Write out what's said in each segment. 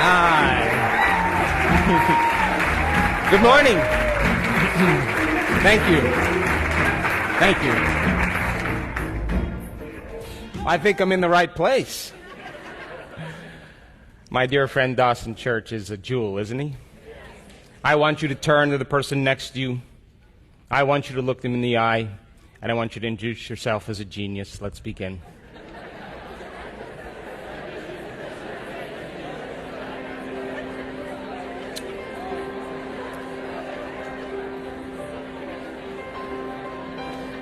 Hi. Good morning. Thank you. Thank you. I think I'm in the right place. My dear friend Dawson Church is a jewel, isn't he? I want you to turn to the person next to you. I want you to look them in the eye, and I want you to introduce yourself as a genius. Let's begin.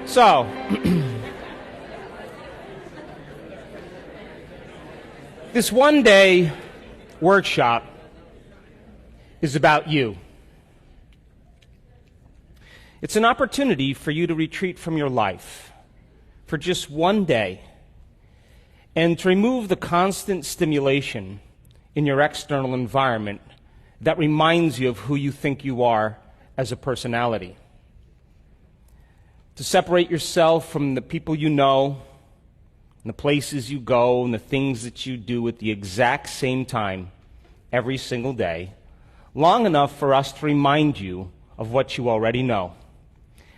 So, this one-day workshop is about you. It's an opportunity for you to retreat from your life for just one day and to remove the constant stimulation in your external environment that reminds you of who you think you are as a personality. To separate yourself from the people you know, and the places you go, and the things that you do at the exact same time every single day, long enough for us to remind you of what you already know,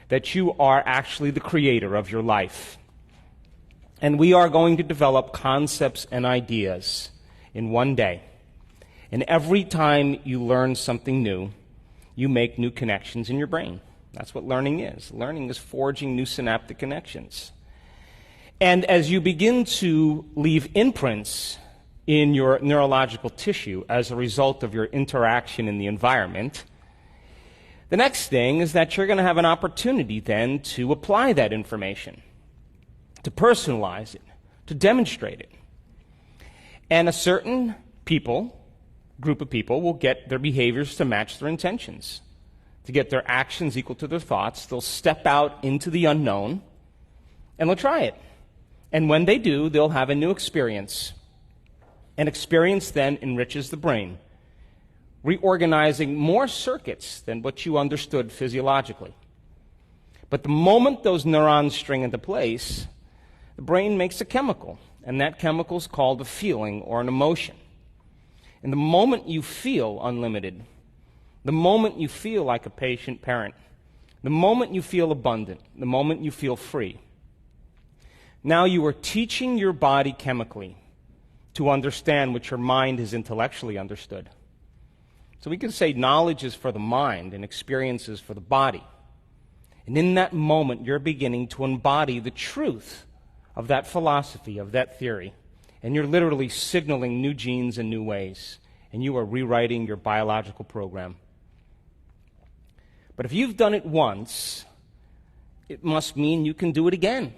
that you are actually the creator of your life. And we are going to develop concepts and ideas in one day. And every time you learn something new, you make new connections in your brain. That's what learning is. Learning is forging new synaptic connections. And as you begin to leave imprints in your neurological tissue as a result of your interaction in the environment, the next thing is that you're going to have an opportunity then to apply that information, to personalize it, to demonstrate it. And a certain group of people will get their behaviors to match their intentions, to get their actions equal to their thoughts. They'll step out into the unknown, and they'll try it. And when they do, they'll have a new experience. An experience then enriches the brain, reorganizing more circuits than what you understood physiologically. But the moment those neurons string into place, the brain makes a chemical, and that chemical is called a feeling or an emotion. And the moment you feel unlimited, the moment you feel like a patient parent, the moment you feel abundant, the moment you feel free, now you are teaching your body chemically to understand what your mind has intellectually understood. So we can say knowledge is for the mind and experience is for the body. And in that moment, you're beginning to embody the truth of that philosophy, of that theory. And you're literally signaling new genes in new ways. And you are rewriting your biological program. But if you've done it once, it must mean you can do it again.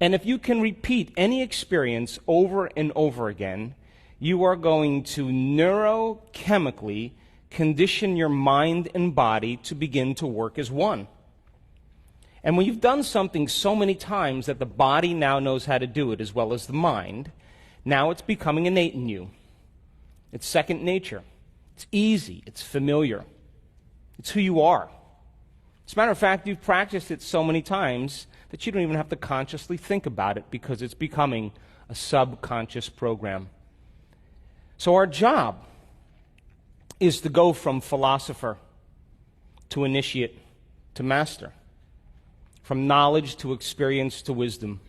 And if you can repeat any experience over and over again, you are going to neurochemically condition your mind and body to begin to work as one. And when you've done something so many times that the body now knows how to do it as well as the mind, now it's becoming innate in you. It's second nature. It's easy. It's familiar. It's who you are. As a matter of fact, you've practiced it so many times that you don't even have to consciously think about it because it's becoming a subconscious program. So our job is to go from philosopher to initiate to master, from knowledge to experience to wisdom,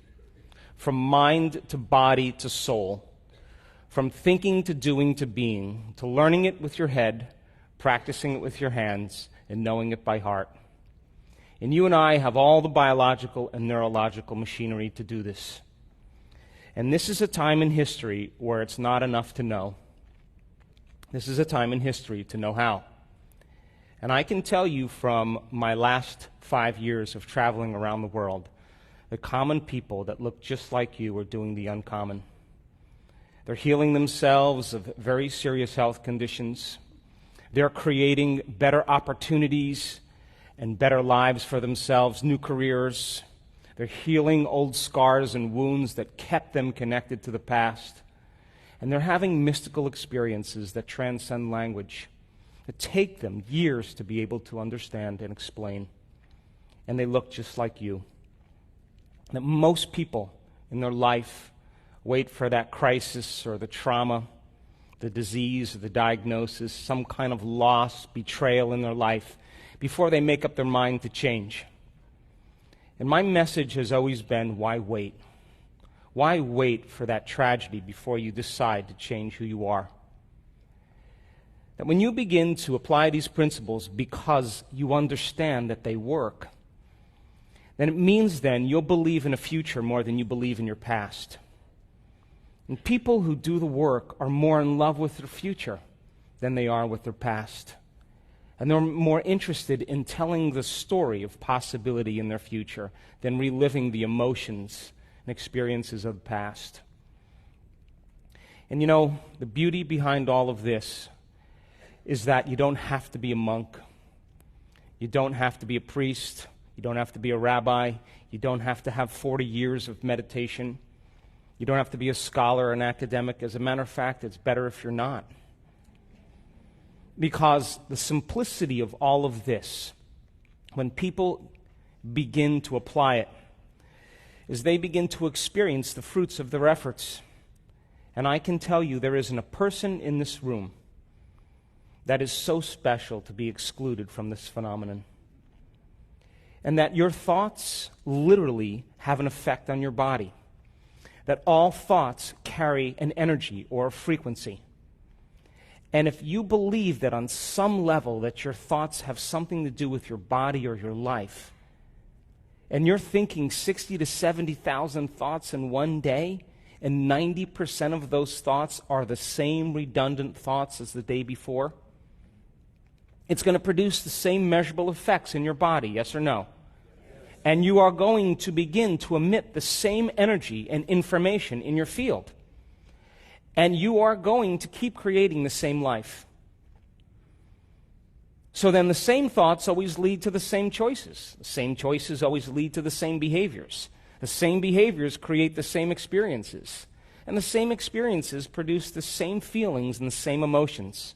from mind to body to soul, from thinking to doing to being, to learning it with your head, practicing it with your hands, and knowing it by heart. And you and I have all the biological and neurological machinery to do this. And this is a time in history where it's not enough to know. This is a time in history to know how. And I can tell you from my last 5 years of traveling around the world, the common people that look just like you are doing the uncommon. They're healing themselves of very serious health conditions. They're creating better opportunities and better lives for themselves, new careers. They're healing old scars and wounds that kept them connected to the past. And they're having mystical experiences that transcend language, that take them years to be able to understand and explain. And they look just like you. That most people in their life wait for that crisis or the trauma the disease, the diagnosis, some kind of loss, betrayal in their life, before they make up their mind to change. And my message has always been, why wait? Why wait for that tragedy before you decide to change who you are? That when you begin to apply these principles because you understand that they work, then it means then you'll believe in a future more than you believe in your past. And people who do the work are more in love with their future than they are with their past. And they're more interested in telling the story of possibility in their future than reliving the emotions and experiences of the past. And you know, the beauty behind all of this is that you don't have to be a monk. You don't have to be a priest. You don't have to be a rabbi. You don't have to have 40 years of meditation. You don't have to be a scholar or an academic. As a matter of fact, it's better if you're not. Because the simplicity of all of this, when people begin to apply it, is they begin to experience the fruits of their efforts. And I can tell you there isn't a person in this room that is so special to be excluded from this phenomenon. And that your thoughts literally have an effect on your body. That all thoughts carry an energy or a frequency. And if you believe that on some level that your thoughts have something to do with your body or your life, and you're thinking 60 to 70,000 thoughts in one day, and 90% of those thoughts are the same redundant thoughts as the day before, it's going to produce the same measurable effects in your body, yes or no? And you are going to begin to emit the same energy and information in your field. And you are going to keep creating the same life. So then the same thoughts always lead to the same choices. The same choices always lead to the same behaviors. The same behaviors create the same experiences. And the same experiences produce the same feelings and the same emotions.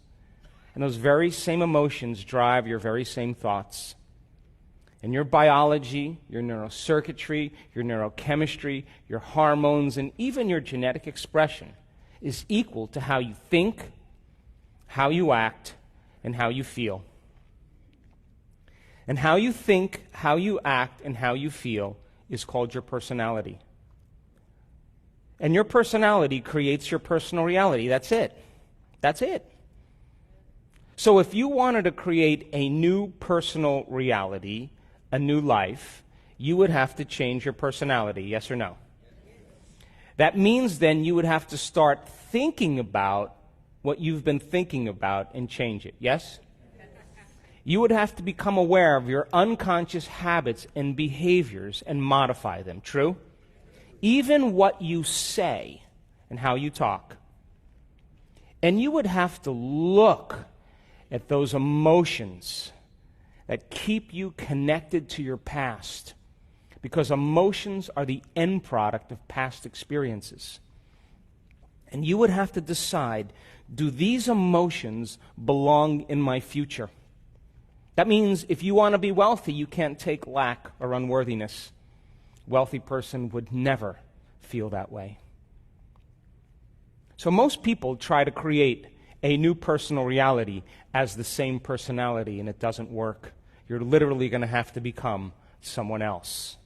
And those very same emotions drive your very same thoughts. And your biology, your neurocircuitry, your neurochemistry, your hormones, and even your genetic expression is equal to how you think, how you act, and how you feel. And how you think, how you act, and how you feel is called your personality. And your personality creates your personal reality. That's it. That's it. So if you wanted to create a new personal reality, a new life, you would have to change your personality, yes or no? That means then you would have to start thinking about what you've been thinking about and change it, yes? You would have to become aware of your unconscious habits and behaviors and modify them, true? Even what you say and how you talk. And you would have to look at those emotions that keep you connected to your past, because emotions are the end product of past experiences. And you would have to decide, do these emotions belong in my future? That means if you want to be wealthy, you can't take lack or unworthiness. A wealthy person would never feel that way. So most people try to create a new personal reality as the same personality, and it doesn't work. You're literally going to have to become someone else.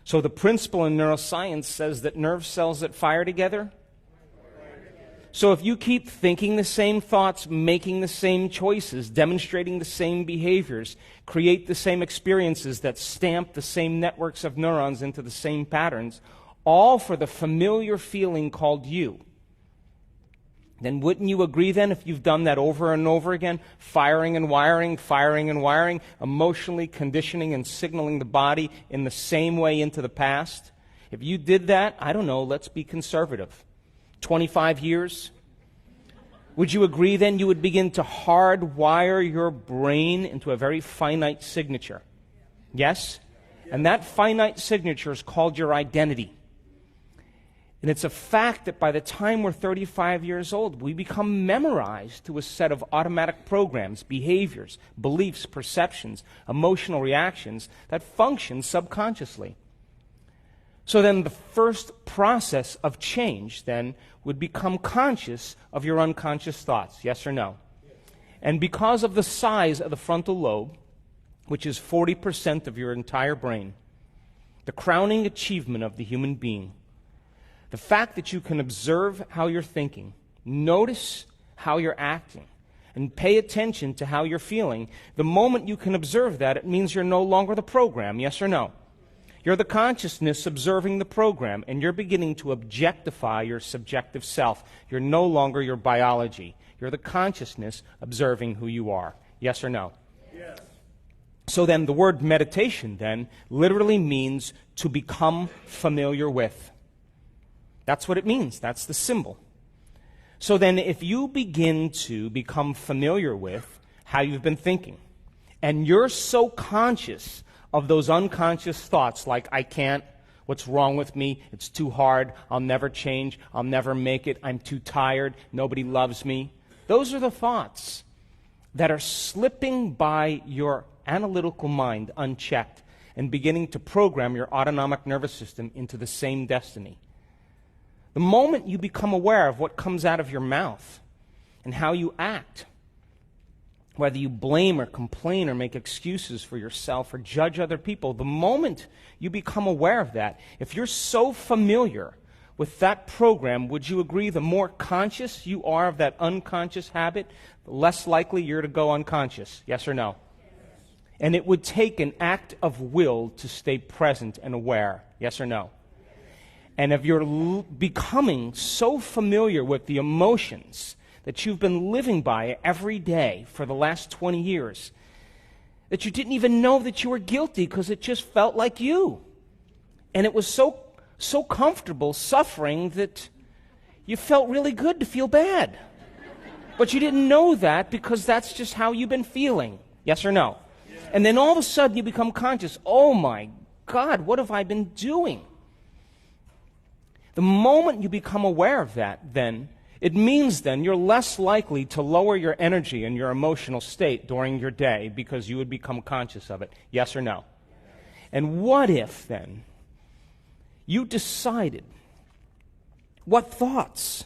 So the principle in neuroscience says that nerve cells that fire together. So if you keep thinking the same thoughts, making the same choices, demonstrating the same behaviors, create the same experiences that stamp the same networks of neurons into the same patterns, all for the familiar feeling called you, then wouldn't you agree then, if you've done that over and over again, firing and wiring, emotionally conditioning and signaling the body in the same way into the past? If you did that, I don't know, let's be conservative, 25 years, would you agree then you would begin to hardwire your brain into a very finite signature? Yes? And that finite signature is called your identity. And it's a fact that by the time we're 35 years old, we become memorized to a set of automatic programs, behaviors, beliefs, perceptions, emotional reactions that function subconsciously. So then the first process of change then would become conscious of your unconscious thoughts, yes or no? Yes. And because of the size of the frontal lobe, which is 40% of your entire brain, the crowning achievement of the human being, the fact that you can observe how you're thinking, notice how you're acting, and pay attention to how you're feeling, the moment you can observe that, it means you're no longer the program, yes or no? You're the consciousness observing the program, and you're beginning to objectify your subjective self. You're no longer your biology. You're the consciousness observing who you are. Yes or no? Yes. So then the word meditation then literally means to become familiar with. That's what it means. That's the symbol. So then if you begin to become familiar with how you've been thinking, and you're so conscious of those unconscious thoughts like, I can't, what's wrong with me, it's too hard, I'll never change, I'll never make it, I'm too tired, nobody loves me. Those are the thoughts that are slipping by your analytical mind unchecked and beginning to program your autonomic nervous system into the same destiny. The moment you become aware of what comes out of your mouth and how you act, whether you blame or complain or make excuses for yourself or judge other people, the moment you become aware of that, if you're so familiar with that program, would you agree the more conscious you are of that unconscious habit, the less likely you're to go unconscious? Yes or no? Yes. And it would take an act of will to stay present and aware. Yes or no? Yes. And if you're becoming so familiar with the emotions that you've been living by every day for the last 20 years, that you didn't even know that you were guilty because it just felt like you. And it was so comfortable suffering that you felt really good to feel bad. But you didn't know that because that's just how you've been feeling. Yes or no? Yeah. And then all of a sudden you become conscious, oh my God, what have I been doing? The moment you become aware of that, then, it means then you're less likely to lower your energy and your emotional state during your day because you would become conscious of it. Yes or no? And what if then you decided, what thoughts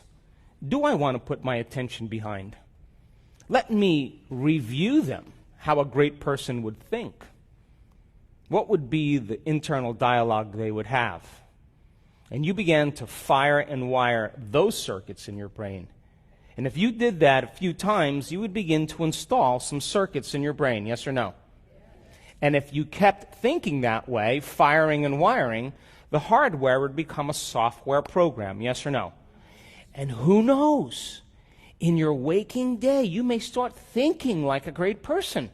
do I want to put my attention behind? Let me review them, how a great person would think. What would be the internal dialogue they would have? And you began to fire and wire those circuits in your brain. And if you did that a few times, you would begin to install some circuits in your brain, yes or no? And if you kept thinking that way, firing and wiring, the hardware would become a software program, yes or no? And who knows? In your waking day, you may start thinking like a great person.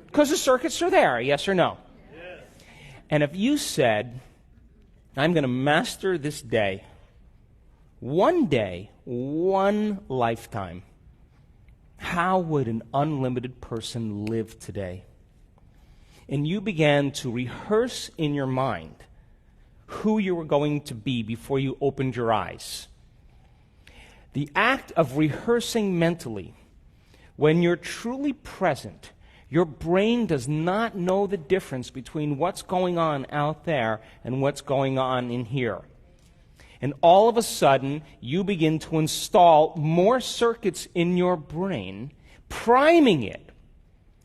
Because the circuits are there, yes or no? Yes. And if you said, I'm going to master this day, one lifetime, how would an unlimited person live today? And you began to rehearse in your mind who you were going to be before you opened your eyes. The act of rehearsing mentally, when you're truly present, your brain does not know the difference between what's going on out there and what's going on in here. And all of a sudden, you begin to install more circuits in your brain, priming it.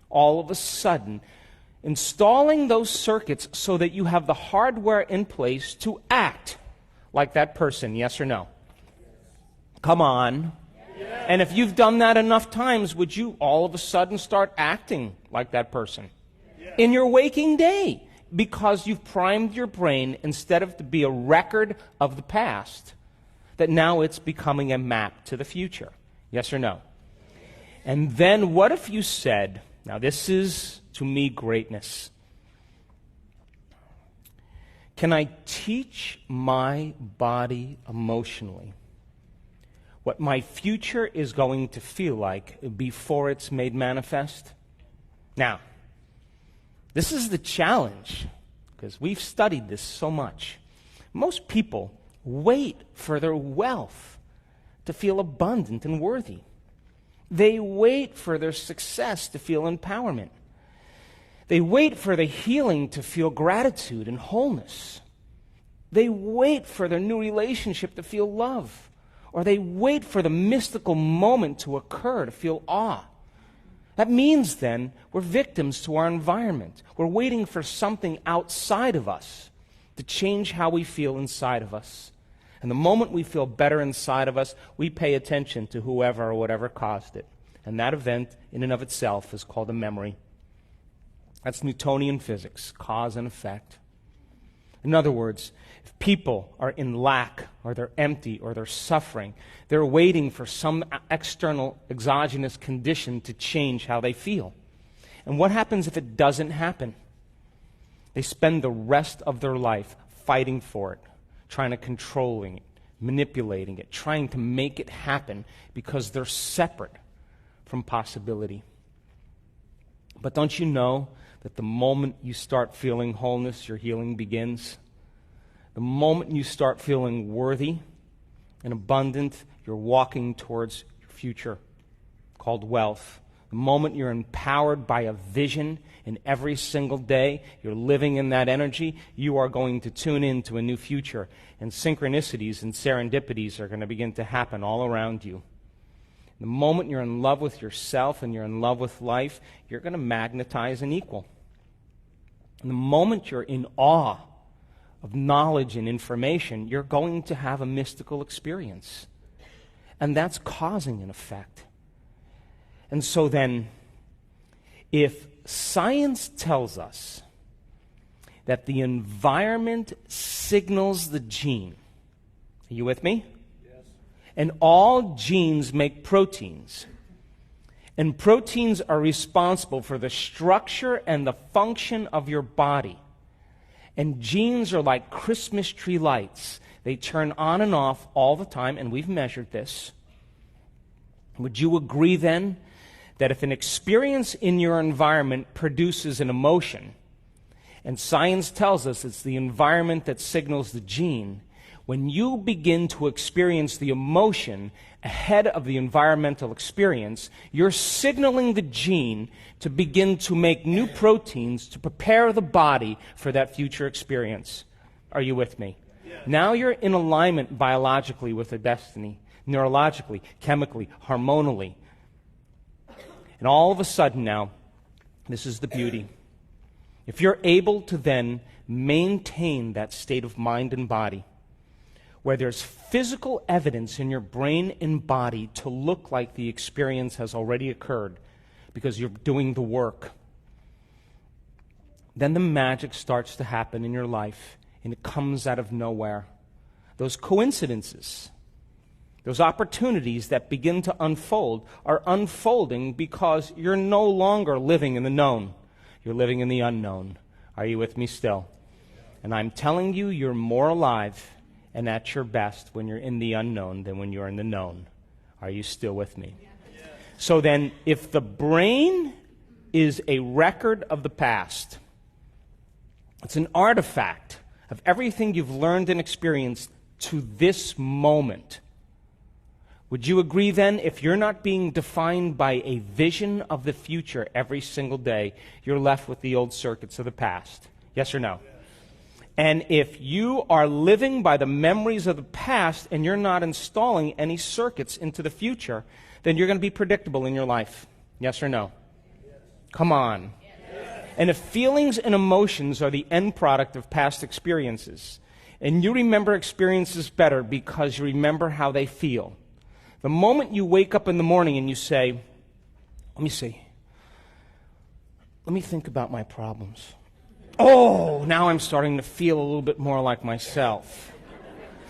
All of a sudden, installing those circuits so that you have the hardware in place to act like that person, yes or no? Come on. Yes. And if you've done that enough times, would you all of a sudden start acting like that person? Yes. In your waking day, because you've primed your brain instead of to be a record of the past, that now it's becoming a map to the future. Yes or no? And then what if you said, now this is, to me, greatness. Can I teach my body emotionally what my future is going to feel like before it's made manifest? Now, this is the challenge, because we've studied this so much. Most people wait for their wealth to feel abundant and worthy. They wait for their success to feel empowerment. They wait for the healing to feel gratitude and wholeness. They wait for their new relationship to feel love. Or they wait for the mystical moment to occur to feel awe. That means then we're victims to our environment. We're waiting for something outside of us to change how we feel inside of us. And the moment we feel better inside of us, we pay attention to whoever or whatever caused it. And that event in and of itself is called a memory. That's Newtonian physics, cause and effect. In other words, if people are in lack, or they're empty, or they're suffering, they're waiting for some external exogenous condition to change how they feel. And what happens if it doesn't happen? They spend the rest of their life fighting for it, trying to controlling it, manipulating it, trying to make it happen because they're separate from possibility. But don't you know that the moment you start feeling wholeness, your healing begins? The moment you start feeling worthy and abundant, you're walking towards your future, called wealth. The moment you're empowered by a vision, and every single day you're living in that energy, you are going to tune into a new future. And synchronicities and serendipities are going to begin to happen all around you. The moment you're in love with yourself and you're in love with life, you're going to magnetize an equal. And the moment you're in awe of knowledge and information, you're going to have a mystical experience. And that's causing an effect. And so then, if science tells us that the environment signals the gene, are you with me? Yes. And all genes make proteins. And proteins are responsible for the structure and the function of your body. And genes are like Christmas tree lights. They turn on and off all the time, and we've measured this. Would you agree then that if an experience in your environment produces an emotion, and science tells us it's the environment that signals the gene, when you begin to experience the emotion ahead of the environmental experience, you're signaling the gene to begin to make new proteins to prepare the body for that future experience. Are you with me? Yeah. Now you're in alignment biologically with the destiny, neurologically, chemically, hormonally. And all of a sudden now, this is the beauty. If you're able to then maintain that state of mind and body, where there's physical evidence in your brain and body to look like the experience has already occurred because you're doing the work, then the magic starts to happen in your life, and it comes out of nowhere. Those coincidences, those opportunities that begin to unfold are unfolding because you're no longer living in the known. You're living in the unknown. Are you with me still? And I'm telling you, you're more alive and at your best when you're in the unknown than when you're in the known. Are you still with me? Yeah. So then, if the brain is a record of the past, it's an artifact of everything you've learned and experienced to this moment. Would you agree then, if you're not being defined by a vision of the future every single day, you're left with the old circuits of the past? Yes or no? Yes. And if you are living by the memories of the past and you're not installing any circuits into the future, then you're going to be predictable in your life. Yes or no? Yes. Come on. Yes. And if feelings and emotions are the end product of past experiences, and you remember experiences better because you remember how they feel, the moment you wake up in the morning and you say, let me think about my problems. Oh, now I'm starting to feel a little bit more like myself.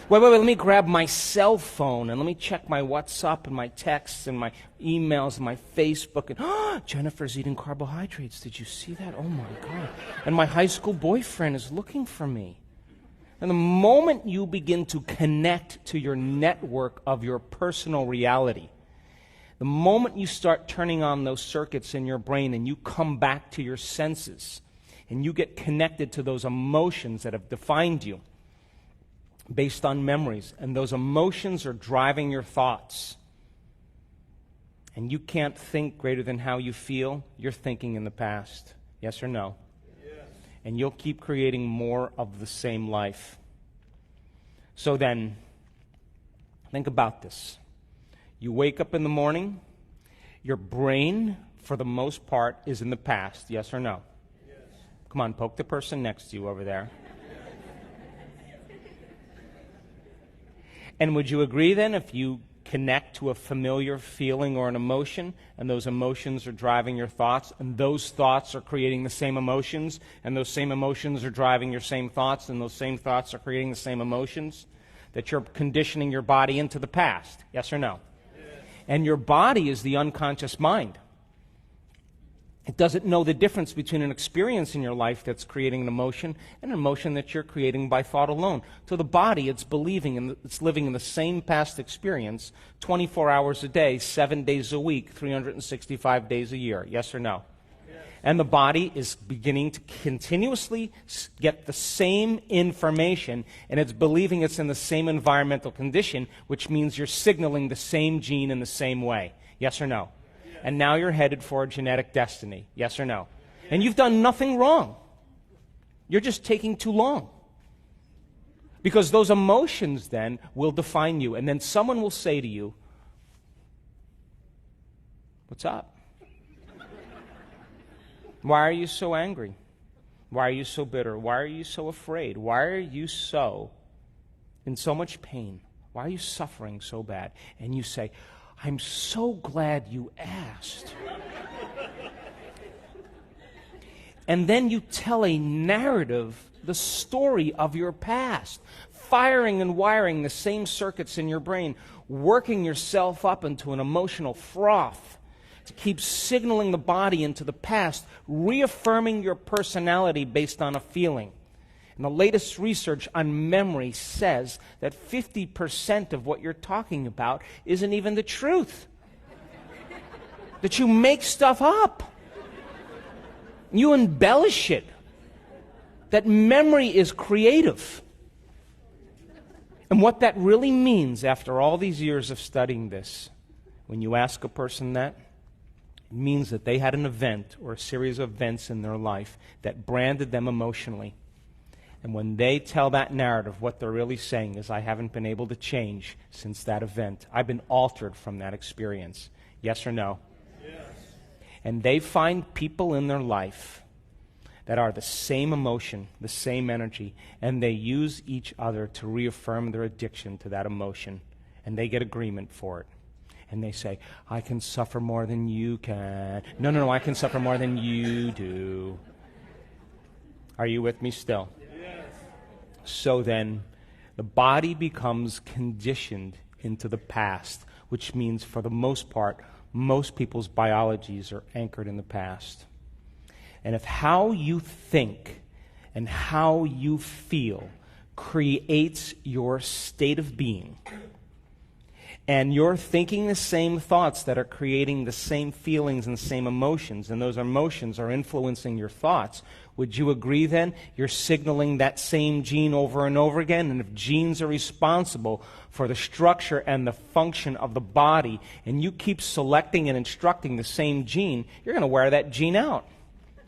Wait, let me grab my cell phone and let me check my WhatsApp and my texts and my emails and my Facebook. And Jennifer's eating carbohydrates. Did you see that? Oh my God. And my high school boyfriend is looking for me. And the moment you begin to connect to your network of your personal reality, the moment you start turning on those circuits in your brain and you come back to your senses and you get connected to those emotions that have defined you based on memories, and those emotions are driving your thoughts, and you can't think greater than how you feel, you're thinking in the past. Yes or no? Yes. And you'll keep creating more of the same life. So then, think about this. You wake up in the morning, your brain, for the most part, is in the past, yes or no? Yes. Come on, poke the person next to you over there. And would you agree then if you connect to a familiar feeling or an emotion, and those emotions are driving your thoughts, and those thoughts are creating the same emotions, and those same emotions are driving your same thoughts, and those same thoughts are creating the same emotions, that you're conditioning your body into the past, yes or no? Yes. And your body is the unconscious mind. It doesn't know the difference between an experience in your life that's creating an emotion and an emotion that you're creating by thought alone. To the body, it's believing and it's living in the same past experience 24 hours a day, 7 days a week, 365 days a year. Yes or no? Yes. And the body is beginning to continuously get the same information, and it's believing it's in the same environmental condition, which means you're signaling the same gene in the same way. Yes or no? And now you're headed for a genetic destiny. Yes or no? And you've done nothing wrong. You're just taking too long. Because those emotions then will define you. And then someone will say to you, "What's up? Why are you so angry? Why are you so bitter? Why are you so afraid? Why are you so in so much pain? Why are you suffering so bad?" And you say, "I'm so glad you asked." And then you tell a narrative, the story of your past, firing and wiring the same circuits in your brain, working yourself up into an emotional froth to keep signaling the body into the past, reaffirming your personality based on a feeling. And the latest research on memory says that 50% of what you're talking about isn't even the truth. That you make stuff up. You embellish it. That memory is creative. And what that really means after all these years of studying this, when you ask a person that, it means that they had an event or a series of events in their life that branded them emotionally. And when they tell that narrative, what they're really saying is, "I haven't been able to change since that event. I've been altered from that experience." Yes or no? Yes. And they find people in their life that are the same emotion, the same energy, and they use each other to reaffirm their addiction to that emotion. And they get agreement for it. And they say, "I can suffer more than you can." No, I can suffer more than you do. Are you with me still? So then, the body becomes conditioned into the past, which means for the most part, most people's biologies are anchored in the past. And if how you think and how you feel creates your state of being, and you're thinking the same thoughts that are creating the same feelings and same emotions, and those emotions are influencing your thoughts, would you agree then you're signaling that same gene over and over again? And if genes are responsible for the structure and the function of the body, and you keep selecting and instructing the same gene, you're going to wear that gene out.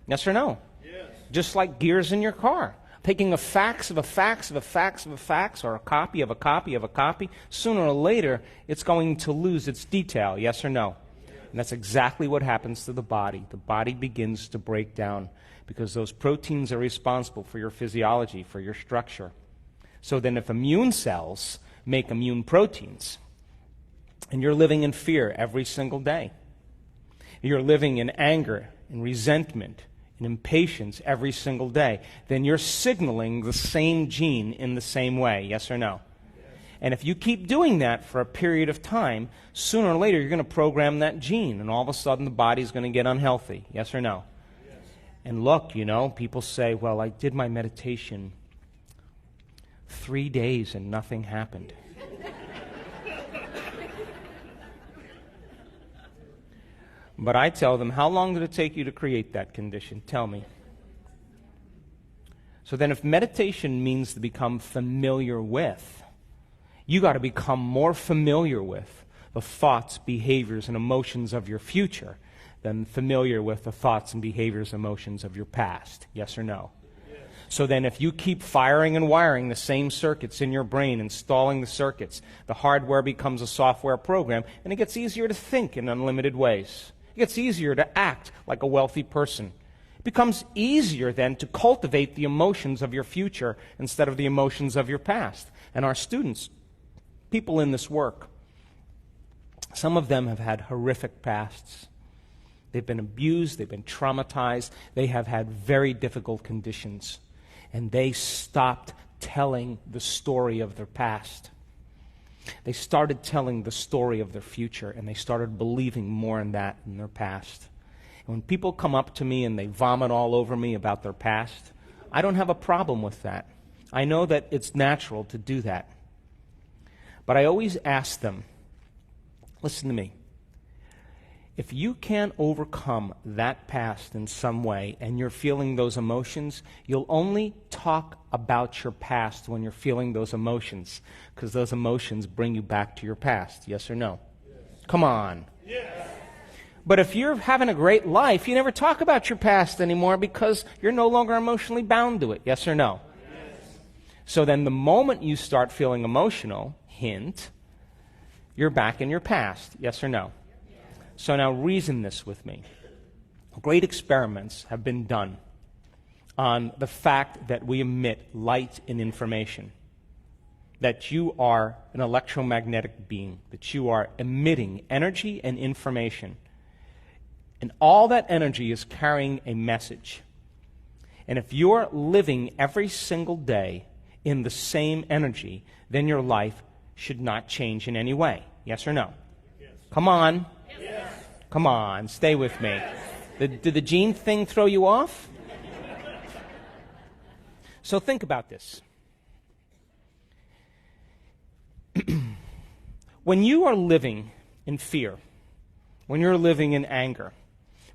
Yes or no? Yes. Just like gears in your car. Taking a fax of a fax of a fax of a fax, or a copy of a copy of a copy, sooner or later it's going to lose its detail. Yes or no? And that's exactly what happens to the body. The body begins to break down because those proteins are responsible for your physiology, for your structure. So then if immune cells make immune proteins, and you're living in fear every single day, you're living in anger and resentment and impatience every single day, then you're signaling the same gene in the same way. Yes or no? Yes. And if you keep doing that for a period of time, sooner or later you're going to program that gene, and all of a sudden the body's going to get unhealthy. Yes or no? Yes. And look, people say, "Well, I did my meditation 3 days and nothing happened." But I tell them, how long did it take you to create that condition? Tell me. So then if meditation means to become familiar with, you got to become more familiar with the thoughts, behaviors, and emotions of your future than familiar with the thoughts and behaviors and emotions of your past. Yes or no? Yes. So then if you keep firing and wiring the same circuits in your brain, installing the circuits, the hardware becomes a software program, and it gets easier to think in unlimited ways. It gets easier to act like a wealthy person. It becomes easier then to cultivate the emotions of your future instead of the emotions of your past. And our students, people in this work, some of them have had horrific pasts. They've been abused, they've been traumatized, they have had very difficult conditions. And they stopped telling the story of their past. They started telling the story of their future, and they started believing more in that in their past. And when people come up to me and they vomit all over me about their past, I don't have a problem with that. I know that it's natural to do that. But I always ask them, listen to me. If you can't overcome that past in some way and you're feeling those emotions, you'll only talk about your past when you're feeling those emotions, because those emotions bring you back to your past. Yes or no? Yes. Come on. Yes. But if you're having a great life, you never talk about your past anymore because you're no longer emotionally bound to it. Yes or no? Yes. So then the moment you start feeling emotional, hint, you're back in your past. Yes or no? So now reason this with me. Great experiments have been done on the fact that we emit light and information, that you are an electromagnetic being, that you are emitting energy and information. And all that energy is carrying a message. And if you're living every single day in the same energy, then your life should not change in any way. Yes or no? Yes. Come on. Yes. Come on, stay with me. Yes. Did the gene thing throw you off? So think about this. When you are living in fear, when you're living in anger,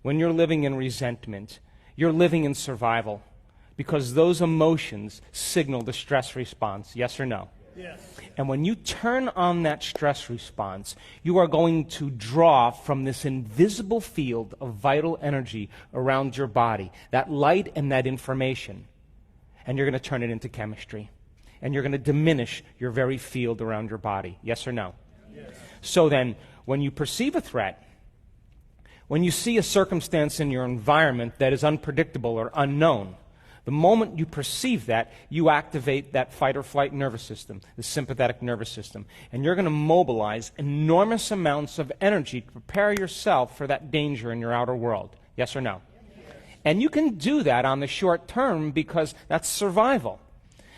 when you're living in resentment, you're living in survival, because those emotions signal the stress response. Yes or no? Yes. And when you turn on that stress response, you are going to draw from this invisible field of vital energy around your body, that light and that information, and you're going to turn it into chemistry. And you're going to diminish your very field around your body. Yes or no? Yes. So then, when you perceive a threat, when you see a circumstance in your environment that is unpredictable or unknown, the moment you perceive that, you activate that fight or flight nervous system, the sympathetic nervous system. And you're going to mobilize enormous amounts of energy to prepare yourself for that danger in your outer world. Yes or no? Yes. And you can do that on the short term because that's survival.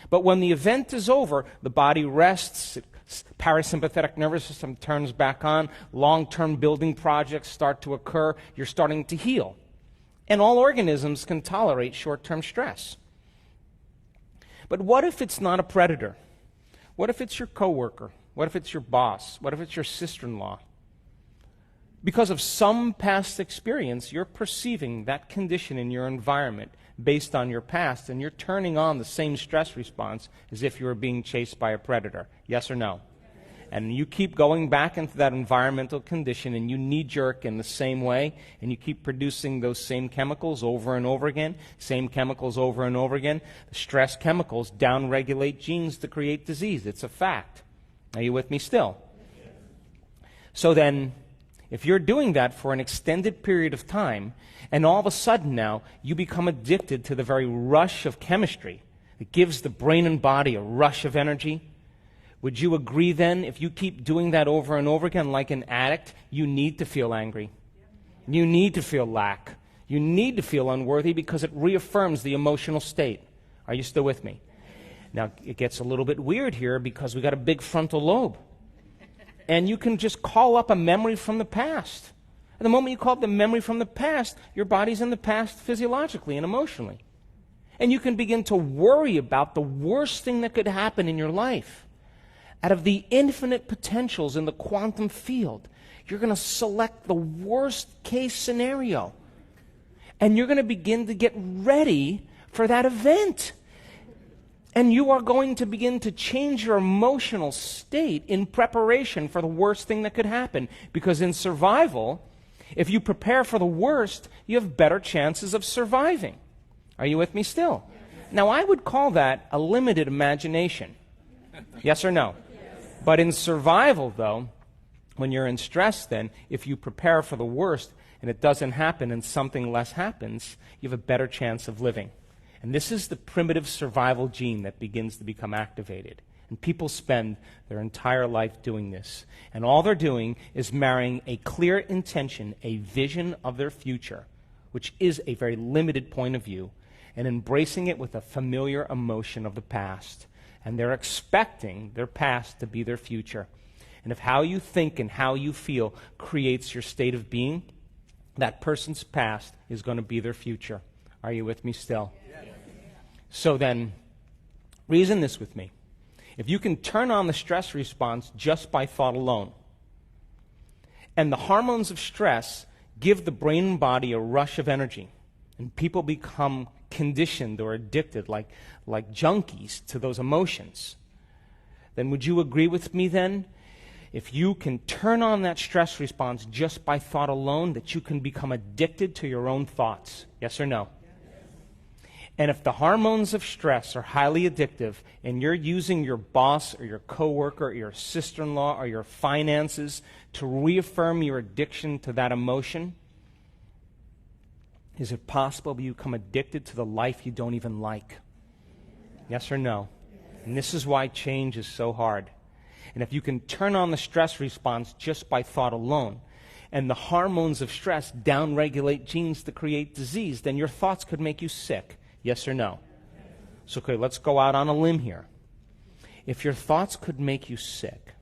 But when the event is over, the body rests, parasympathetic nervous system turns back on, long-term building projects start to occur, you're starting to heal. And all organisms can tolerate short-term stress. But what if it's not a predator? What if it's your coworker? What if it's your boss? What if it's your sister-in-law? Because of some past experience, you're perceiving that condition in your environment based on your past, and you're turning on the same stress response as if you were being chased by a predator. Yes or no? And you keep going back into that environmental condition, and you knee-jerk in the same way, and you keep producing those same chemicals over and over again, same chemicals over and over again. The stress chemicals downregulate genes to create disease. It's a fact. Are you with me still? So then, if you're doing that for an extended period of time, and all of a sudden now you become addicted to the very rush of chemistry that gives the brain and body a rush of energy, would you agree then, if you keep doing that over and over again like an addict, you need to feel angry. You need to feel lack. You need to feel unworthy because it reaffirms the emotional state. Are you still with me? Now, it gets a little bit weird here because we got a big frontal lobe. And you can just call up a memory from the past. And the moment you call up the memory from the past, your body's in the past physiologically and emotionally. And you can begin to worry about the worst thing that could happen in your life. Out of the infinite potentials in the quantum field, you're going to select the worst case scenario. And you're going to begin to get ready for that event. And you are going to begin to change your emotional state in preparation for the worst thing that could happen. Because in survival, if you prepare for the worst, you have better chances of surviving. Are you with me still? Now, I would call that a limited imagination. Yes or no? But in survival, though, when you're in stress, then, if you prepare for the worst and it doesn't happen and something less happens, you have a better chance of living. And this is the primitive survival gene that begins to become activated. And people spend their entire life doing this. And all they're doing is marrying a clear intention, a vision of their future, which is a very limited point of view, and embracing it with a familiar emotion of the past. And they're expecting their past to be their future. And if how you think and how you feel creates your state of being, that person's past is going to be their future. Are you with me still? Yes. So then, reason this with me. If you can turn on the stress response just by thought alone, and the hormones of stress give the brain and body a rush of energy, and people become conditioned or addicted like junkies to those emotions, then would you agree with me then? If you can turn on that stress response just by thought alone, that you can become addicted to your own thoughts. Yes or no? Yes. And if the hormones of stress are highly addictive and you're using your boss or your coworker or your sister-in-law or your finances to reaffirm your addiction to that emotion, is it possible you become addicted to the life you don't even like? Yes or no? Yes. And this is why change is so hard. And if you can turn on the stress response just by thought alone, and the hormones of stress downregulate genes to create disease, then your thoughts could make you sick. Yes or no? Yes. So, okay, let's go out on a limb here. If your thoughts could make you sick,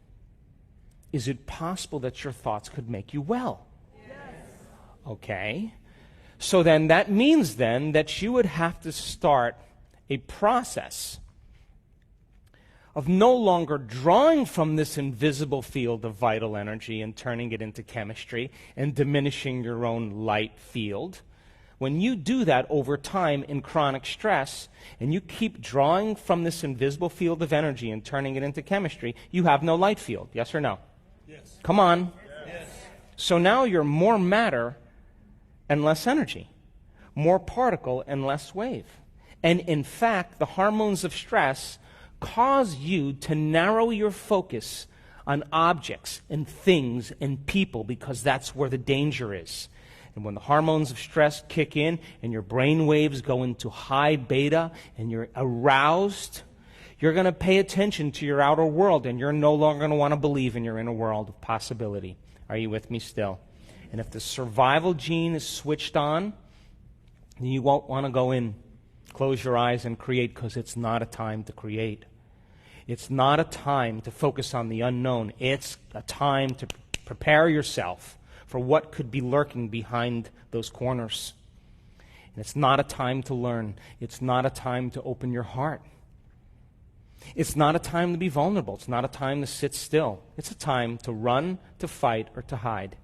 is it possible that your thoughts could make you well? Yes. Okay. So then that means then that you would have to start a process of no longer drawing from this invisible field of vital energy and turning it into chemistry and diminishing your own light field. When you do that over time in chronic stress, and you keep drawing from this invisible field of energy and turning it into chemistry, you have no light field. Yes or no? Yes. Come on. Yes. So now you're more matter and less energy, more particle and less wave. And in fact, the hormones of stress cause you to narrow your focus on objects and things and people, because that's where the danger is. And when the hormones of stress kick in and your brain waves go into high beta and you're aroused, you're going to pay attention to your outer world, and you're no longer going to want to believe in your inner world of possibility. Are you with me still? And if the survival gene is switched on, then you won't want to go in, close your eyes, and create, because it's not a time to create. It's not a time to focus on the unknown. It's a time to prepare yourself for what could be lurking behind those corners. And it's not a time to learn. It's not a time to open your heart. It's not a time to be vulnerable. It's not a time to sit still. It's a time to run, to fight, or to hide.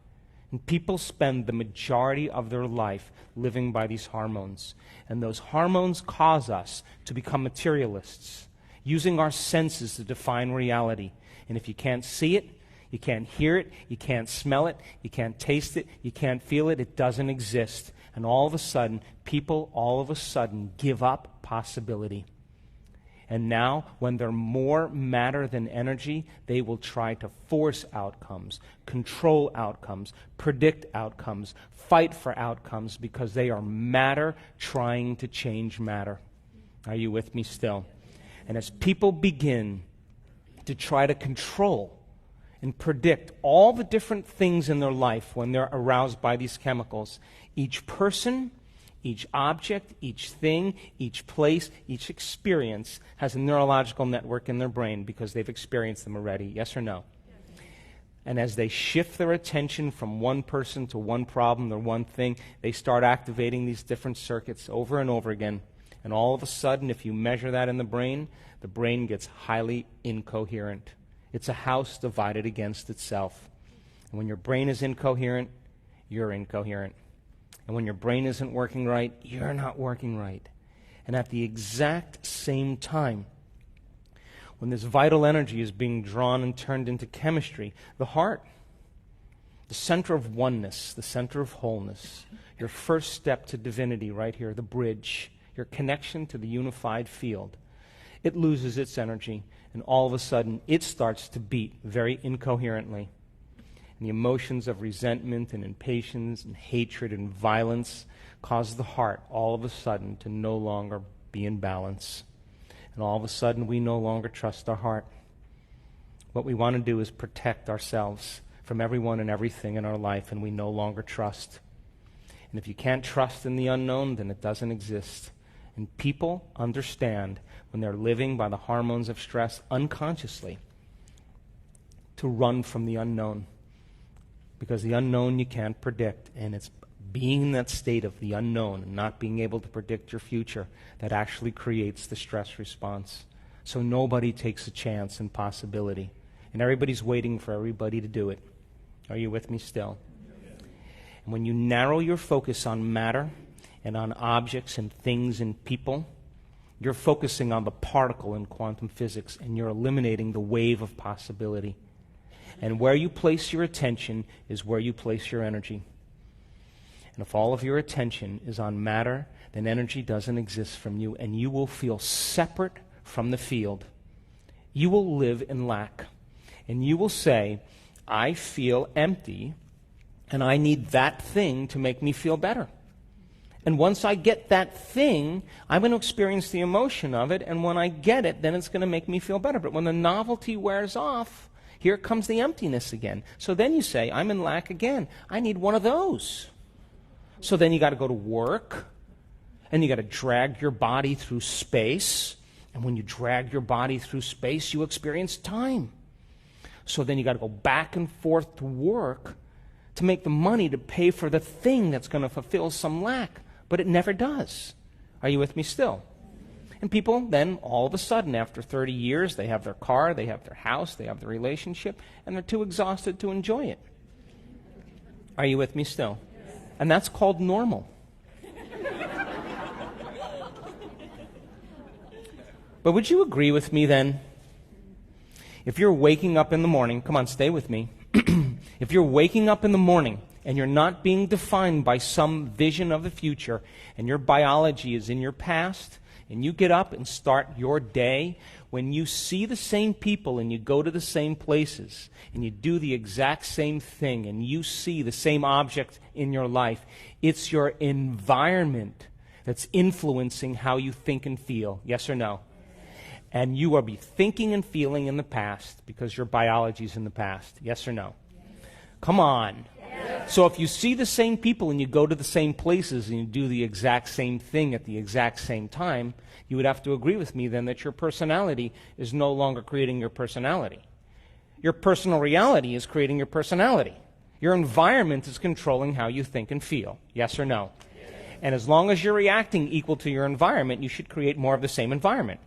And people spend the majority of their life living by these hormones. And those hormones cause us to become materialists, using our senses to define reality. And if you can't see it, you can't hear it, you can't smell it, you can't taste it, you can't feel it, it doesn't exist. And all of a sudden, people all of a sudden give up possibility. And now, when they're more matter than energy, they will try to force outcomes, control outcomes, predict outcomes, fight for outcomes, because they are matter trying to change matter. Are you with me still? And as people begin to try to control and predict all the different things in their life when they're aroused by these chemicals, each person, each object, each thing, each place, each experience has a neurological network in their brain because they've experienced them already. Yes or no? Yes. And as they shift their attention from one person to one problem or one thing, they start activating these different circuits over and over again. And all of a sudden, if you measure that in the brain gets highly incoherent. It's a house divided against itself. And when your brain is incoherent, you're incoherent. And when your brain isn't working right, you're not working right. And at the exact same time, when this vital energy is being drawn and turned into chemistry, the heart, the center of oneness, the center of wholeness, your first step to divinity right here, the bridge, your connection to the unified field, it loses its energy, and all of a sudden it starts to beat very incoherently. And the emotions of resentment and impatience and hatred and violence cause the heart all of a sudden to no longer be in balance. And all of a sudden we no longer trust our heart. What we want to do is protect ourselves from everyone and everything in our life, and we no longer trust. And if you can't trust in the unknown, then it doesn't exist. And people understand when they're living by the hormones of stress unconsciously to run from the unknown. Because the unknown you can't predict, and it's being in that state of the unknown and not being able to predict your future that actually creates the stress response. So nobody takes a chance and possibility. And everybody's waiting for everybody to do it. Are you with me still? And when you narrow your focus on matter and on objects and things and people, you're focusing on the particle in quantum physics, and you're eliminating the wave of possibility. And where you place your attention is where you place your energy. And if all of your attention is on matter, then energy doesn't exist from you, and you will feel separate from the field. You will live in lack. And you will say, I feel empty, and I need that thing to make me feel better. And once I get that thing, I'm going to experience the emotion of it, and when I get it, then it's going to make me feel better. But when the novelty wears off, here comes the emptiness again. So then you say, I'm in lack again. I need one of those. So then you got to go to work, and you got to drag your body through space. And when you drag your body through space, you experience time. So then you got to go back and forth to work to make the money to pay for the thing that's going to fulfill some lack. But it never does. Are you with me still? And people then, all of a sudden, after 30 years, they have their car, they have their house, they have their relationship, and they're too exhausted to enjoy it. Are you with me still? Yes. And that's called normal. But would you agree with me then? If you're waking up in the morning, come on, stay with me. If you're waking up in the morning and you're not being defined by some vision of the future, and your biology is in your past, and you get up and start your day, when you see the same people and you go to the same places and you do the exact same thing and you see the same object in your life, it's your environment that's influencing how you think and feel. Yes or no? And you will be thinking and feeling in the past because your biology is in the past. Yes or no? Yes. Come on. Yes. So if you see the same people and you go to the same places and you do the exact same thing at the exact same time, you would have to agree with me then that your personality is no longer creating your personality. Your personal reality is creating your personality. Your environment is controlling how you think and feel. Yes or no? Yes. And as long as you're reacting equal to your environment, you should create more of the same environment.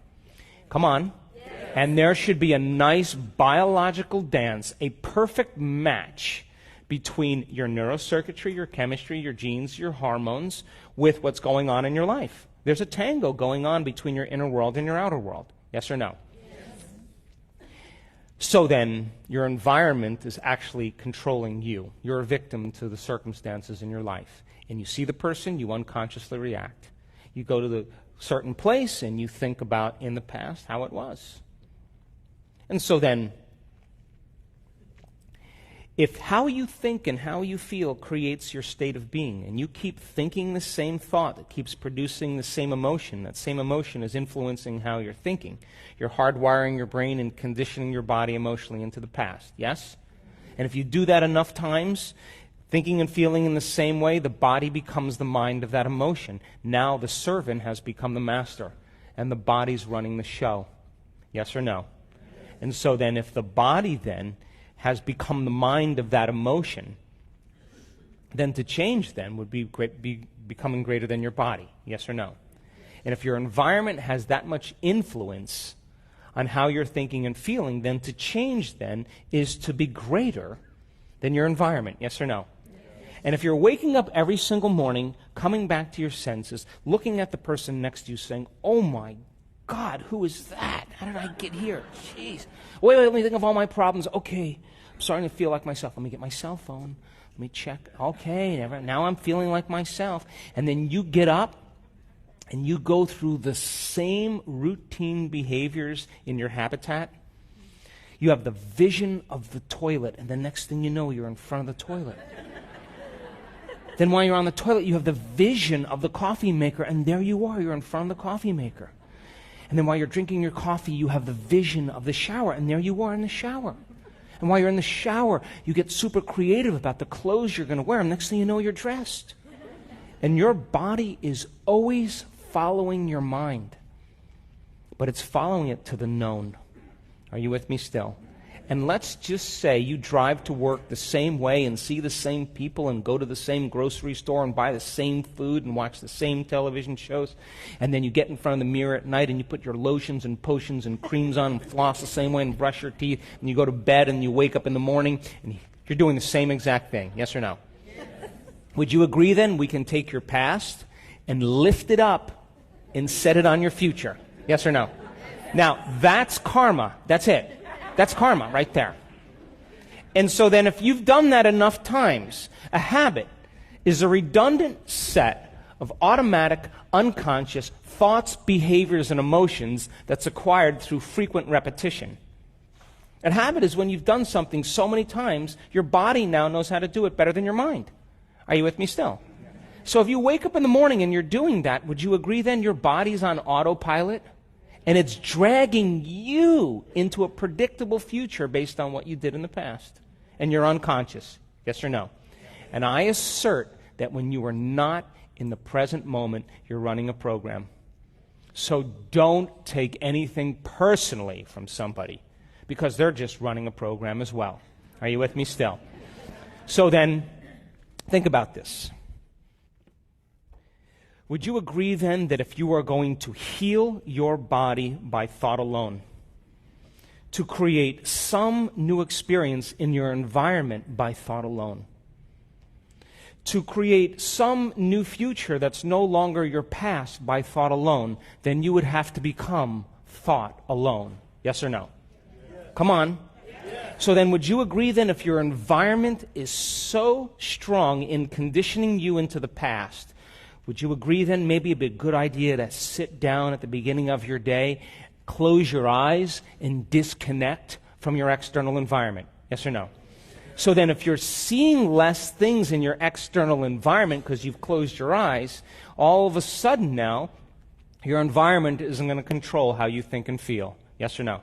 Come on. Yes. And there should be a nice biological dance, a perfect match between your neurocircuitry, your chemistry, your genes, your hormones, with what's going on in your life. There's a tango going on between your inner world and your outer world. Yes or no? Yes. So then, your environment is actually controlling you. You're a victim to the circumstances in your life. And you see the person, you unconsciously react. You go to the certain place and you think about in the past how it was. And so then, if how you think and how you feel creates your state of being, and you keep thinking the same thought that keeps producing the same emotion, that same emotion is influencing how you're thinking. You're hardwiring your brain and conditioning your body emotionally into the past, yes? And if you do that enough times, thinking and feeling in the same way, the body becomes the mind of that emotion. Now the servant has become the master, and the body's running the show. Yes or no? And so then if the body then has become the mind of that emotion, then to change then would be becoming greater than your body. Yes or no? And if your environment has that much influence on how you're thinking and feeling, then to change then is to be greater than your environment. Yes or no? And if you're waking up every single morning, coming back to your senses, looking at the person next to you saying, oh my God, who is that? How did I get here? Jeez. Wait, let me think of all my problems. Okay, I'm starting to feel like myself. Let me get my cell phone. Let me check. Okay, now I'm feeling like myself. And then you get up and you go through the same routine behaviors in your habitat, you have the vision of the toilet, and the next thing you know, you're in front of the toilet. Then while you're on the toilet, you have the vision of the coffee maker, and there you are, you're in front of the coffee maker. And then while you're drinking your coffee, you have the vision of the shower, and there you are in the shower. And while you're in the shower, you get super creative about the clothes you're going to wear, and next thing you know, you're dressed. And your body is always following your mind, but it's following it to the known. Are you with me still? And let's just say you drive to work the same way and see the same people and go to the same grocery store and buy the same food and watch the same television shows. And then you get in front of the mirror at night and you put your lotions and potions and creams on and floss the same way and brush your teeth. And you go to bed and you wake up in the morning and you're doing the same exact thing. Yes or no? Yes. Would you agree then we can take your past and lift it up and set it on your future? Yes or no? Now, that's karma. That's it. That's karma right there. And so then if you've done that enough times, a habit is a redundant set of automatic, unconscious thoughts, behaviors, and emotions that's acquired through frequent repetition. A habit is when you've done something so many times, your body now knows how to do it better than your mind. Are you with me still? So if you wake up in the morning and you're doing that, would you agree then your body's on autopilot? And it's dragging you into a predictable future based on what you did in the past. And you're unconscious. Yes or no? And I assert that when you are not in the present moment, you're running a program. So don't take anything personally from somebody, because they're just running a program as well. Are you with me still? So then, think about this. Would you agree then that if you are going to heal your body by thought alone, to create some new experience in your environment by thought alone, to create some new future that's no longer your past by thought alone, then you would have to become thought alone? Yes or no? Yes. Come on. Yes. So then would you agree then if your environment is so strong in conditioning you into the past, would you agree then maybe it'd be a good idea to sit down at the beginning of your day, close your eyes, and disconnect from your external environment? Yes or no? So then if you're seeing less things in your external environment because you've closed your eyes, all of a sudden now, your environment isn't going to control how you think and feel. Yes or no?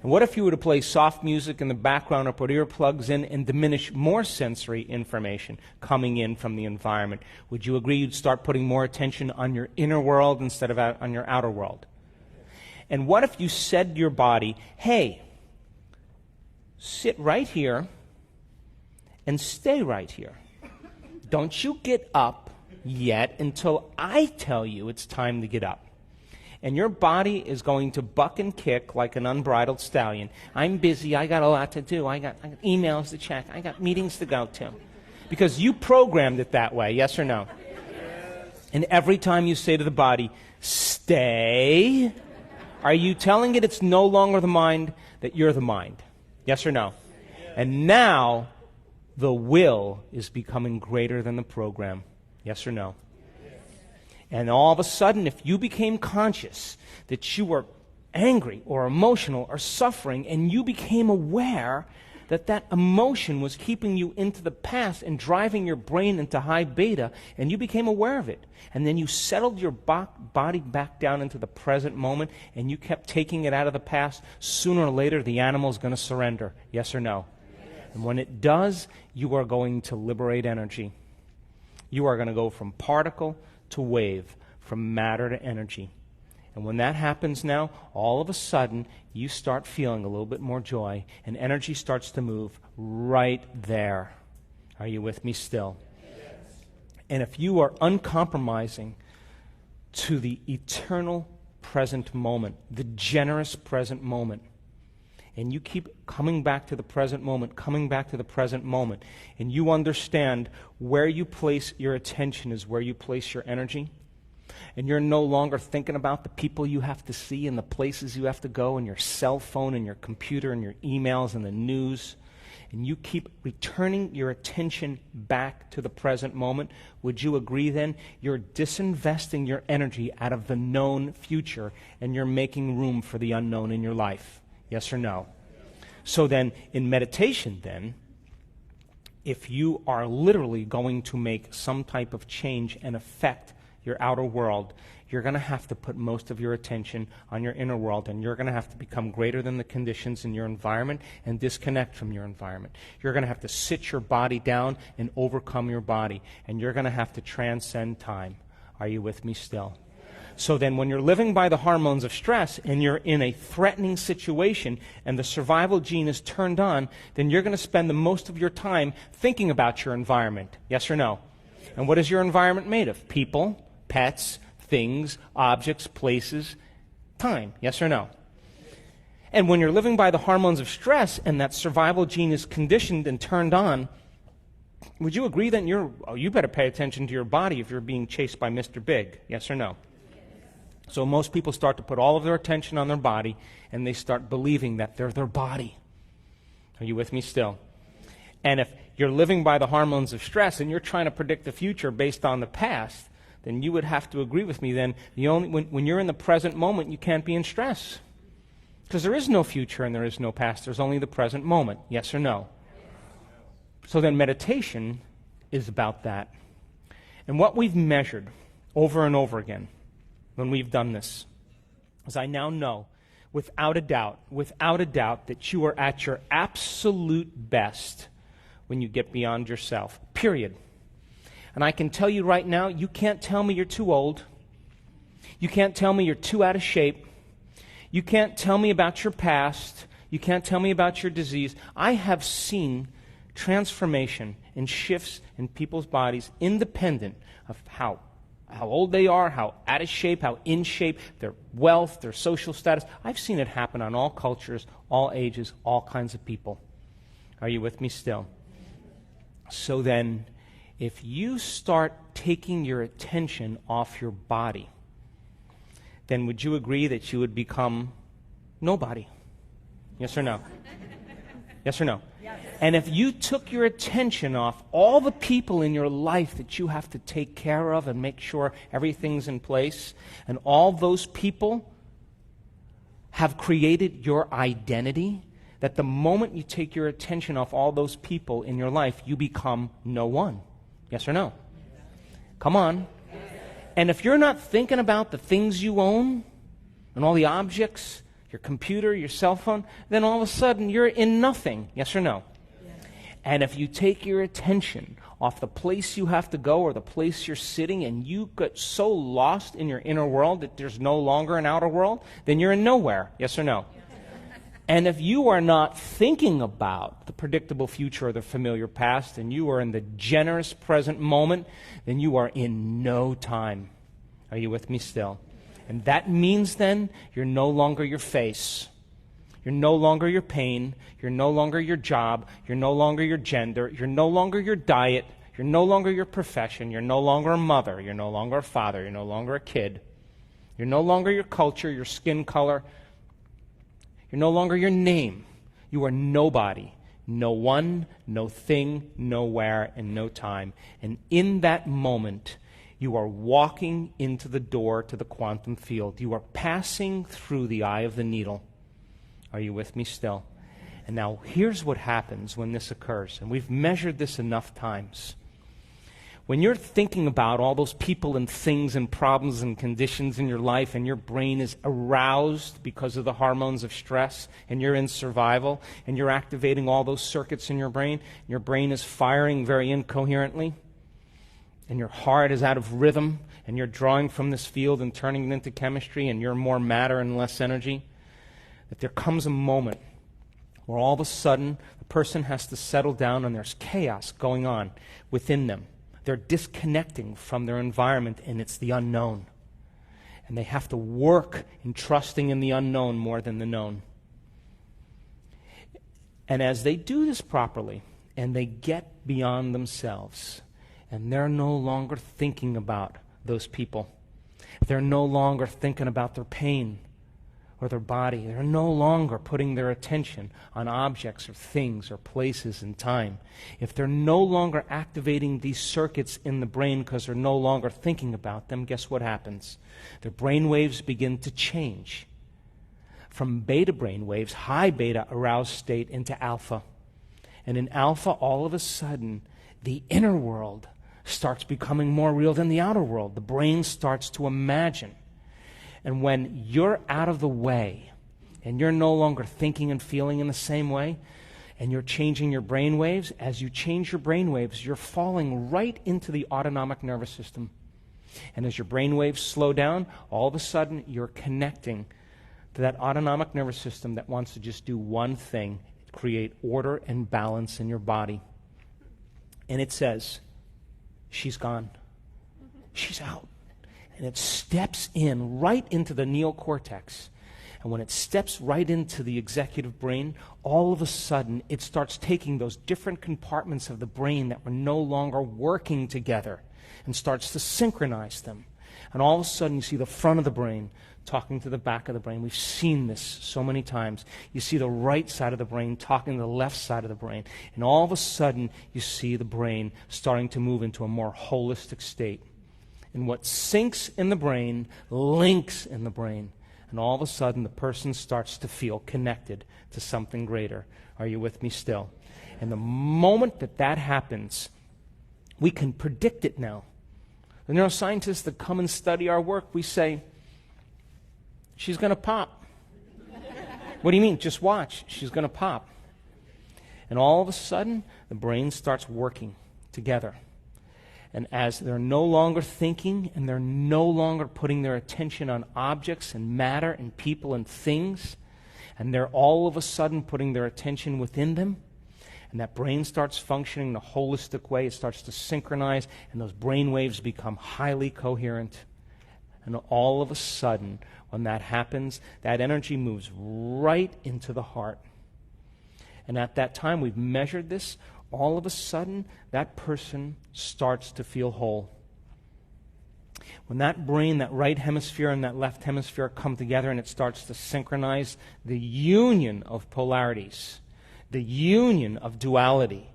And what if you were to play soft music in the background or put earplugs in and diminish more sensory information coming in from the environment? Would you agree you'd start putting more attention on your inner world instead of on your outer world? And what if you said to your body, hey, sit right here and stay right here. Don't you get up yet until I tell you it's time to get up. And your body is going to buck and kick like an unbridled stallion. I'm busy. I got a lot to do. I got emails to check. I got meetings to go to. Because you programmed it that way, yes or no? Yes. And every time you say to the body, stay, are you telling it it's no longer the mind, that you're the mind? Yes or no? Yes. And now the will is becoming greater than the program. Yes or no? And all of a sudden, if you became conscious that you were angry or emotional or suffering, and you became aware that that emotion was keeping you into the past and driving your brain into high beta, and you became aware of it, and then you settled your body back down into the present moment, and you kept taking it out of the past, sooner or later the animal's going to surrender. Yes or no? Yes. And when it does, you are going to liberate energy. You are going to go from particle to wave, from matter to energy. And when that happens now, all of a sudden, you start feeling a little bit more joy, and energy starts to move right there. Are you with me still? Yes. And if you are uncompromising to the eternal present moment, the generous present moment, and you keep coming back to the present moment, coming back to the present moment, and you understand where you place your attention is where you place your energy, and you're no longer thinking about the people you have to see and the places you have to go and your cell phone and your computer and your emails and the news, and you keep returning your attention back to the present moment, would you agree then you're disinvesting your energy out of the known future and you're making room for the unknown in your life? Yes or no? So then, in meditation then, if you are literally going to make some type of change and affect your outer world, you're going to have to put most of your attention on your inner world, and you're going to have to become greater than the conditions in your environment and disconnect from your environment. You're going to have to sit your body down and overcome your body, and you're going to have to transcend time. Are you with me still? So then when you're living by the hormones of stress and you're in a threatening situation and the survival gene is turned on, then you're going to spend the most of your time thinking about your environment. Yes or no? And what is your environment made of? People, pets, things, objects, places, time. Yes or no? And when you're living by the hormones of stress and that survival gene is conditioned and turned on, would you agree that you better pay attention to your body if you're being chased by Mr. Big? Yes or no? So most people start to put all of their attention on their body, and they start believing that they're their body. Are you with me still? And if you're living by the hormones of stress and you're trying to predict the future based on the past, then you would have to agree with me then when you're in the present moment, you can't be in stress. Because there is no future and there is no past. There's only the present moment. Yes or no? So then meditation is about that. And what we've measured over and over again when we've done this, as I now know, without a doubt, that you are at your absolute best when you get beyond yourself, period. And I can tell you right now, you can't tell me you're too old. You can't tell me you're too out of shape. You can't tell me about your past. You can't tell me about your disease. I have seen transformation and shifts in people's bodies independent of how old they are, how out of shape, how in shape, their wealth, their social status. I've seen it happen on all cultures, all ages, all kinds of people. Are you with me still? So then, if you start taking your attention off your body, then would you agree that you would become nobody? Yes or no? Yes or no? Yes. And if you took your attention off all the people in your life that you have to take care of and make sure everything's in place, and all those people have created your identity, that the moment you take your attention off all those people in your life, you become no one. Yes or no? Come on. And if you're not thinking about the things you own and all the objects, your computer, your cell phone, then all of a sudden you're in nothing. Yes or no? Yes. And if you take your attention off the place you have to go or the place you're sitting and you get so lost in your inner world that there's no longer an outer world, then you're in nowhere. Yes or no? Yes. And if you are not thinking about the predictable future or the familiar past and you are in the generous present moment, then you are in no time. Are you with me still? And that means then you're no longer your face. You're no longer your pain. You're no longer your job. You're no longer your gender. You're no longer your diet. You're no longer your profession. You're no longer a mother. You're no longer a father. You're no longer a kid. You're no longer your culture, your skin color. You're no longer your name. You are nobody. No one, no thing, nowhere, and no time. And in that moment, you are walking into the door to the quantum field. You are passing through the eye of the needle. Are you with me still? And now here's what happens when this occurs. And we've measured this enough times. When you're thinking about all those people and things and problems and conditions in your life and your brain is aroused because of the hormones of stress and you're in survival and you're activating all those circuits in your brain is firing very incoherently, and your heart is out of rhythm, and you're drawing from this field and turning it into chemistry, and you're more matter and less energy, that there comes a moment where all of a sudden the person has to settle down and there's chaos going on within them. They're disconnecting from their environment, and it's the unknown. And they have to work in trusting in the unknown more than the known. And as they do this properly, and they get beyond themselves, and they're no longer thinking about those people. They're no longer thinking about their pain or their body. They're no longer putting their attention on objects or things or places in time. If they're no longer activating these circuits in the brain because they're no longer thinking about them, guess what happens? Their brain waves begin to change from beta brain waves, high beta aroused state, into alpha. And in alpha, all of a sudden, the inner world starts becoming more real than the outer world. The brain starts to imagine. And when you're out of the way and you're no longer thinking and feeling in the same way, and you're changing your brain waves, as you change your brain waves, you're falling right into the autonomic nervous system. And as your brain waves slow down, all of a sudden you're connecting to that autonomic nervous system that wants to just do one thing: create order and balance in your body. And it says, she's gone. She's out. And it steps in right into the neocortex. And when it steps right into the executive brain, all of a sudden it starts taking those different compartments of the brain that were no longer working together and starts to synchronize them. And all of a sudden you see the front of the brain talking to the back of the brain. We've seen this so many times. You see the right side of the brain talking to the left side of the brain. And all of a sudden you see the brain starting to move into a more holistic state. And what sinks in the brain links in the brain. And all of a sudden, the person starts to feel connected to something greater. Are you with me still? And the moment that that happens, we can predict it now. The neuroscientists that come and study our work, we say, she's going to pop. What do you mean? Just watch. She's going to pop. And all of a sudden, the brain starts working together. And as they're no longer thinking and they're no longer putting their attention on objects and matter and people and things, and they're all of a sudden putting their attention within them, and that brain starts functioning in a holistic way, it starts to synchronize, and those brain waves become highly coherent. And all of a sudden, when that happens, that energy moves right into the heart. And at that time, we've measured this, all of a sudden, that person starts to feel whole. When that brain, that right hemisphere and that left hemisphere come together and it starts to synchronize, the union of polarities, the union of duality,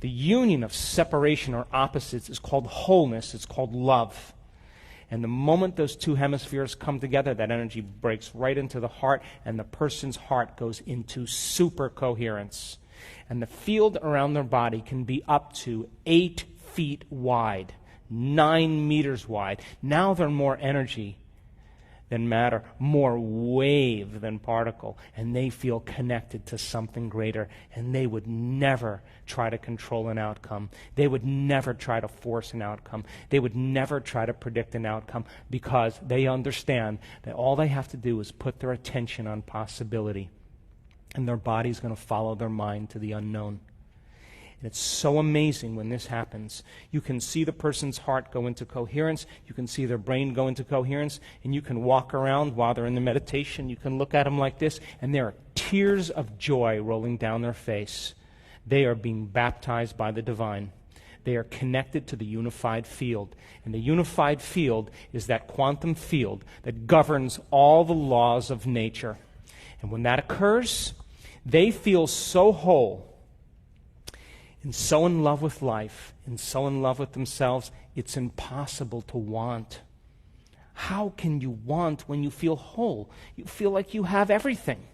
the union of separation or opposites is called wholeness, it's called love. And the moment those two hemispheres come together, that energy breaks right into the heart, and the person's heart goes into super coherence. And the field around their body can be up to 8 feet wide, 9 meters wide. Now they're more energy than matter, more wave than particle, and they feel connected to something greater, and they would never try to control an outcome. They would never try to force an outcome. They would never try to predict an outcome, because they understand that all they have to do is put their attention on possibility, and their body's going to follow their mind to the unknown. And it's so amazing when this happens. You can see the person's heart go into coherence, you can see their brain go into coherence, and you can walk around while they're in the meditation, you can look at them like this, and there are tears of joy rolling down their face. They are being baptized by the divine. They are connected to the unified field. And the unified field is that quantum field that governs all the laws of nature. And when that occurs, they feel so whole and so in love with life and so in love with themselves, it's impossible to want. How can you want when you feel whole? You feel like you have everything.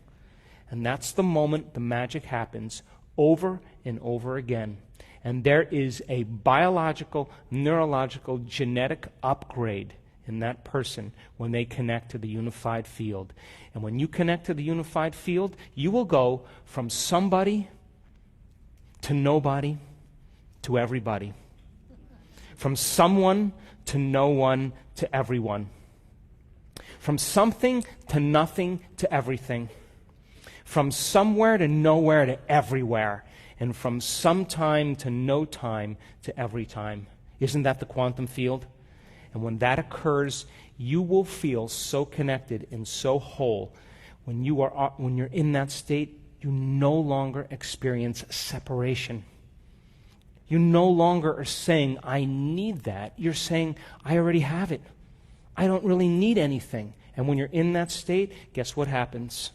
And that's the moment the magic happens over and over again. And there is a biological, neurological, genetic upgrade in that person when they connect to the unified field. And when you connect to the unified field, you will go from somebody to nobody to everybody. From someone to no one to everyone. From something to nothing to everything. From somewhere to nowhere to everywhere. And from sometime to no time to every time. Isn't that the quantum field? And when that occurs, you will feel so connected and so whole. When you're in that state, you no longer experience separation. You no longer are saying, I need that. You're saying, I already have it. I don't really need anything. And when you're in that state, guess what happens?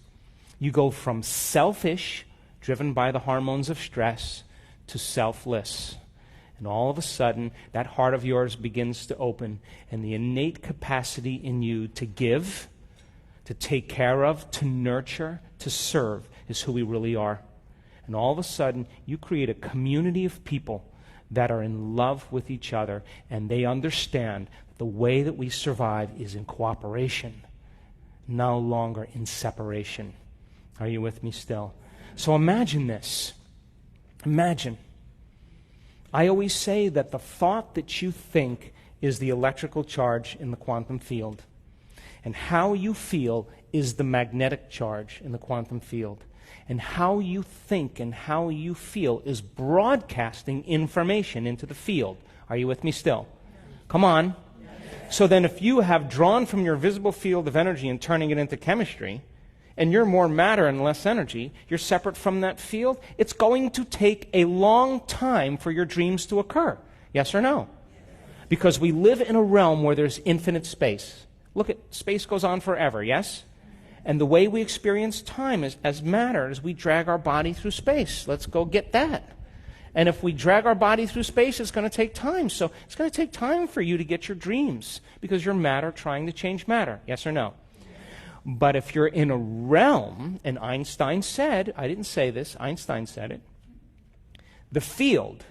You go from selfish, driven by the hormones of stress, to selfless. And all of a sudden, that heart of yours begins to open, and the innate capacity in you to give, to take care of, to nurture, to serve is who we really are. And all of a sudden, you create a community of people that are in love with each other, and they understand that the way that we survive is in cooperation, no longer in separation. Are you with me still? So imagine this. Imagine. I always say that the thought that you think is the electrical charge in the quantum field. And how you feel is the magnetic charge in the quantum field. And how you think and how you feel is broadcasting information into the field. Are you with me still? Come on. So then if you have drawn from your visible field of energy and turning it into chemistry, and you're more matter and less energy, you're separate from that field, it's going to take a long time for your dreams to occur. Yes or no? Because we live in a realm where there's infinite space. Look at, space goes on forever, yes? And the way we experience time as matter is we drag our body through space. Let's go get that. And if we drag our body through space, it's going to take time. So it's going to take time for you to get your dreams because you're matter trying to change matter. Yes or no? But if you're in a realm, and Einstein said, I didn't say this, Einstein said it, the field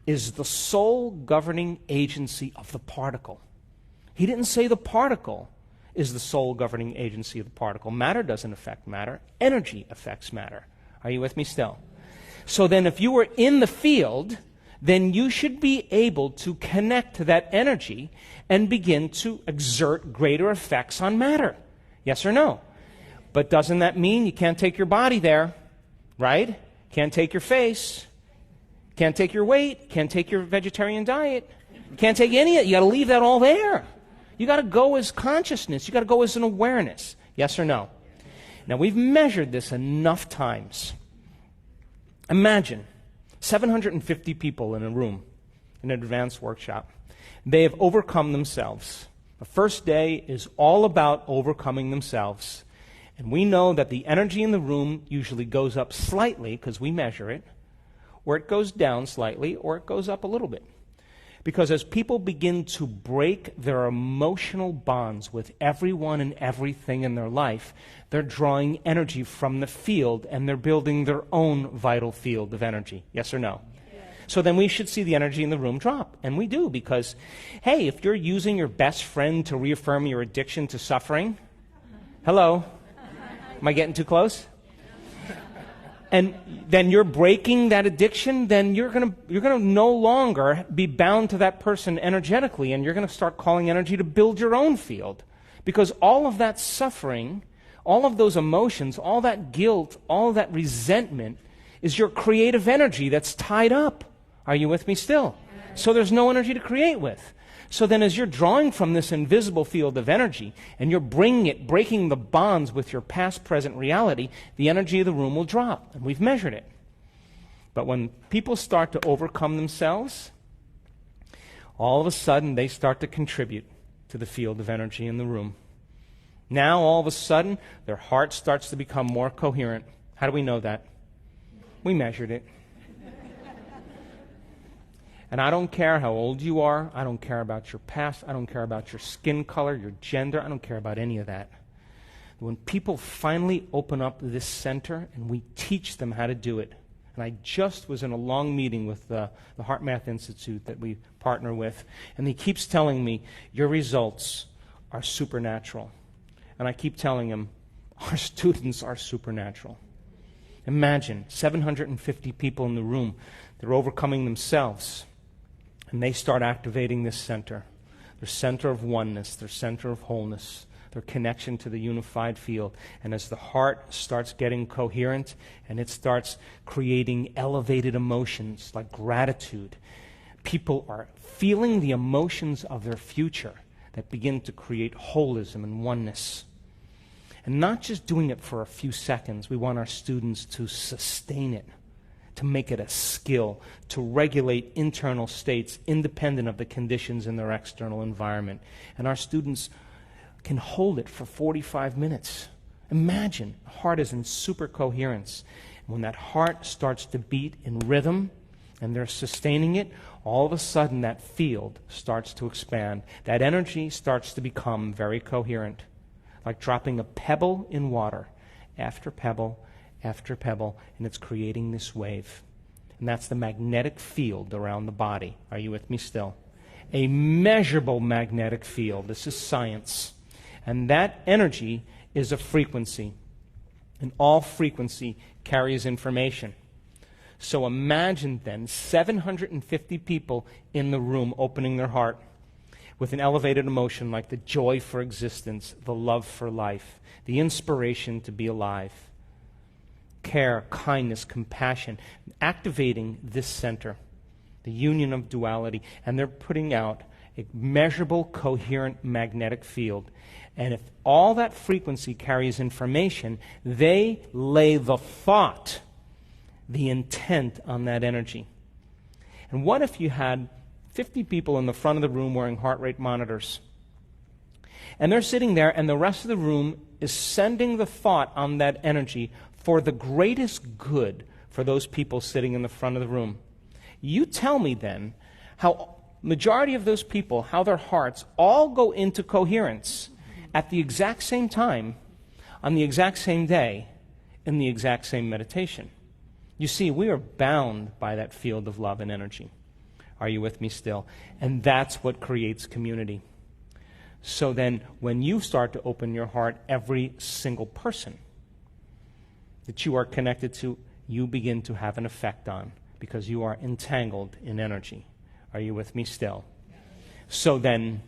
is the sole governing agency of the particle. He didn't say the particle is the sole governing agency of the particle. Matter doesn't affect matter. Energy affects matter. Are you with me still? So then if you were in the field, then you should be able to connect to that energy and begin to exert greater effects on matter. Yes or no? But doesn't that mean you can't take your body there, right? Can't take your face, can't take your weight, can't take your vegetarian diet, can't take any of it. You got to leave that all there. You got to go as consciousness. You got to go as an awareness. Yes or no? Now, we've measured this enough times. Imagine 750 people in a room, in an advanced workshop. They have overcome themselves. The first day is all about overcoming themselves. And we know that the energy in the room usually goes up slightly, because we measure it, or it goes down slightly, or it goes up a little bit. Because as people begin to break their emotional bonds with everyone and everything in their life, they're drawing energy from the field, and they're building their own vital field of energy. Yes or no? So then we should see the energy in the room drop. And we do, because, hey, if you're using your best friend to reaffirm your addiction to suffering, hello, am I getting too close? And then you're breaking that addiction, then you're gonna no longer be bound to that person energetically, and you're going to start calling energy to build your own field. Because all of that suffering, all of those emotions, all that guilt, all that resentment is your creative energy that's tied up. Are you with me still? So there's no energy to create with. So then as you're drawing from this invisible field of energy, and you're breaking the bonds with your past, present reality, the energy of the room will drop. And we've measured it. But when people start to overcome themselves, all of a sudden they start to contribute to the field of energy in the room. Now all of a sudden their heart starts to become more coherent. How do we know that? We measured it. And I don't care how old you are. I don't care about your past. I don't care about your skin color, your gender. I don't care about any of that. When people finally open up this center and we teach them how to do it, and I just was in a long meeting with the Heart Math Institute that we partner with, and he keeps telling me, your results are supernatural. And I keep telling him, our students are supernatural. Imagine 750 people in the room. They're overcoming themselves. And they start activating this center, their center of oneness, their center of wholeness, their connection to the unified field. And as the heart starts getting coherent and it starts creating elevated emotions like gratitude, people are feeling the emotions of their future that begin to create holism and oneness. And not just doing it for a few seconds. We want our students to sustain it, to make it a skill, to regulate internal states independent of the conditions in their external environment. And our students can hold it for 45 minutes. Imagine, the heart is in super coherence. When that heart starts to beat in rhythm and they're sustaining it, all of a sudden that field starts to expand. That energy starts to become very coherent, like dropping a pebble in water, after pebble, and it's creating this wave. And that's the magnetic field around the body. Are you with me still? A measurable magnetic field. This is science. And that energy is a frequency. And all frequency carries information. So imagine then 750 people in the room opening their heart with an elevated emotion like the joy for existence, the love for life, the inspiration to be alive, care, kindness, compassion, activating this center, the union of duality, and they're putting out a measurable, coherent magnetic field. And if all that frequency carries information, they lay the thought, the intent on that energy. And what if you had 50 people in the front of the room wearing heart rate monitors? And they're sitting there, and the rest of the room is sending the thought on that energy for the greatest good for those people sitting in the front of the room. You tell me then how majority of those people, how their hearts all go into coherence at the exact same time, on the exact same day, in the exact same meditation. You see, we are bound by that field of love and energy. Are you with me still? And that's what creates community. So then, when you start to open your heart, every single person that you are connected to, you begin to have an effect on, because you are entangled in energy. Are you with me still? So then,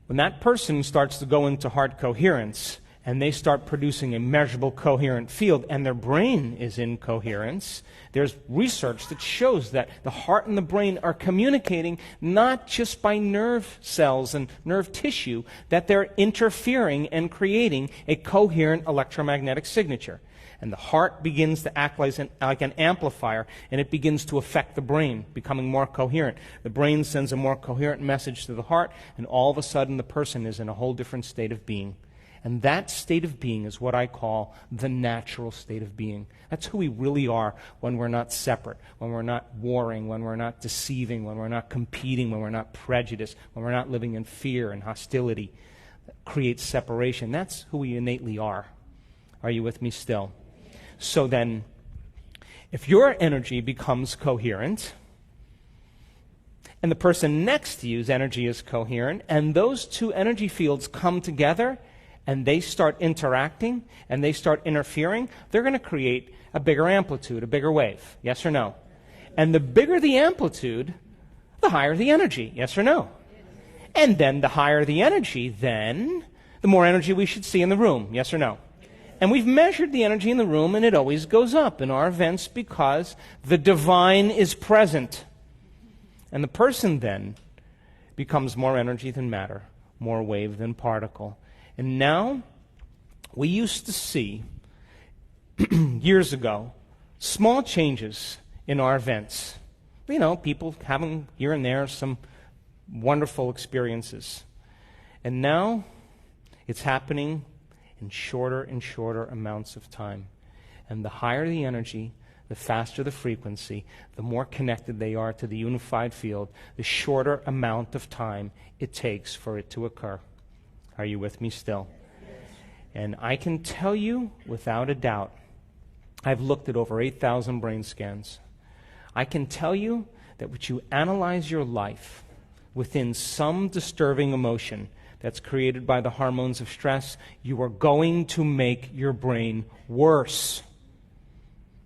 when that person starts to go into heart coherence, and they start producing a measurable coherent field, and their brain is in coherence, there's research that shows that the heart and the brain are communicating not just by nerve cells and nerve tissue, that they're interfering and creating a coherent electromagnetic signature. And the heart begins to act like an amplifier, and it begins to affect the brain, becoming more coherent. The brain sends a more coherent message to the heart, and all of a sudden the person is in a whole different state of being. And that state of being is what I call the natural state of being. That's who we really are when we're not separate, when we're not warring, when we're not deceiving, when we're not competing, when we're not prejudiced, when we're not living in fear and hostility that creates separation. That's who we innately are. Are you with me still? So then, if your energy becomes coherent, and the person next to you's energy is coherent, and those two energy fields come together, and they start interacting, and they start interfering, they're going to create a bigger amplitude, a bigger wave. Yes or no? And the bigger the amplitude, the higher the energy. Yes or no? And then the higher the energy, then the more energy we should see in the room. Yes or no? And we've measured the energy in the room, and it always goes up in our events because the divine is present. And the person then becomes more energy than matter, more wave than particle. And now, we used to see, years ago, small changes in our events. You know, people having here and there some wonderful experiences. And now, it's happening in shorter and shorter amounts of time. And the higher the energy, the faster the frequency, the more connected they are to the unified field, the shorter amount of time it takes for it to occur. Are you with me still? Yes. And I can tell you without a doubt, I've looked at over 8,000 brain scans. I can tell you that when you analyze your life within some disturbing emotion that's created by the hormones of stress, you are going to make your brain worse.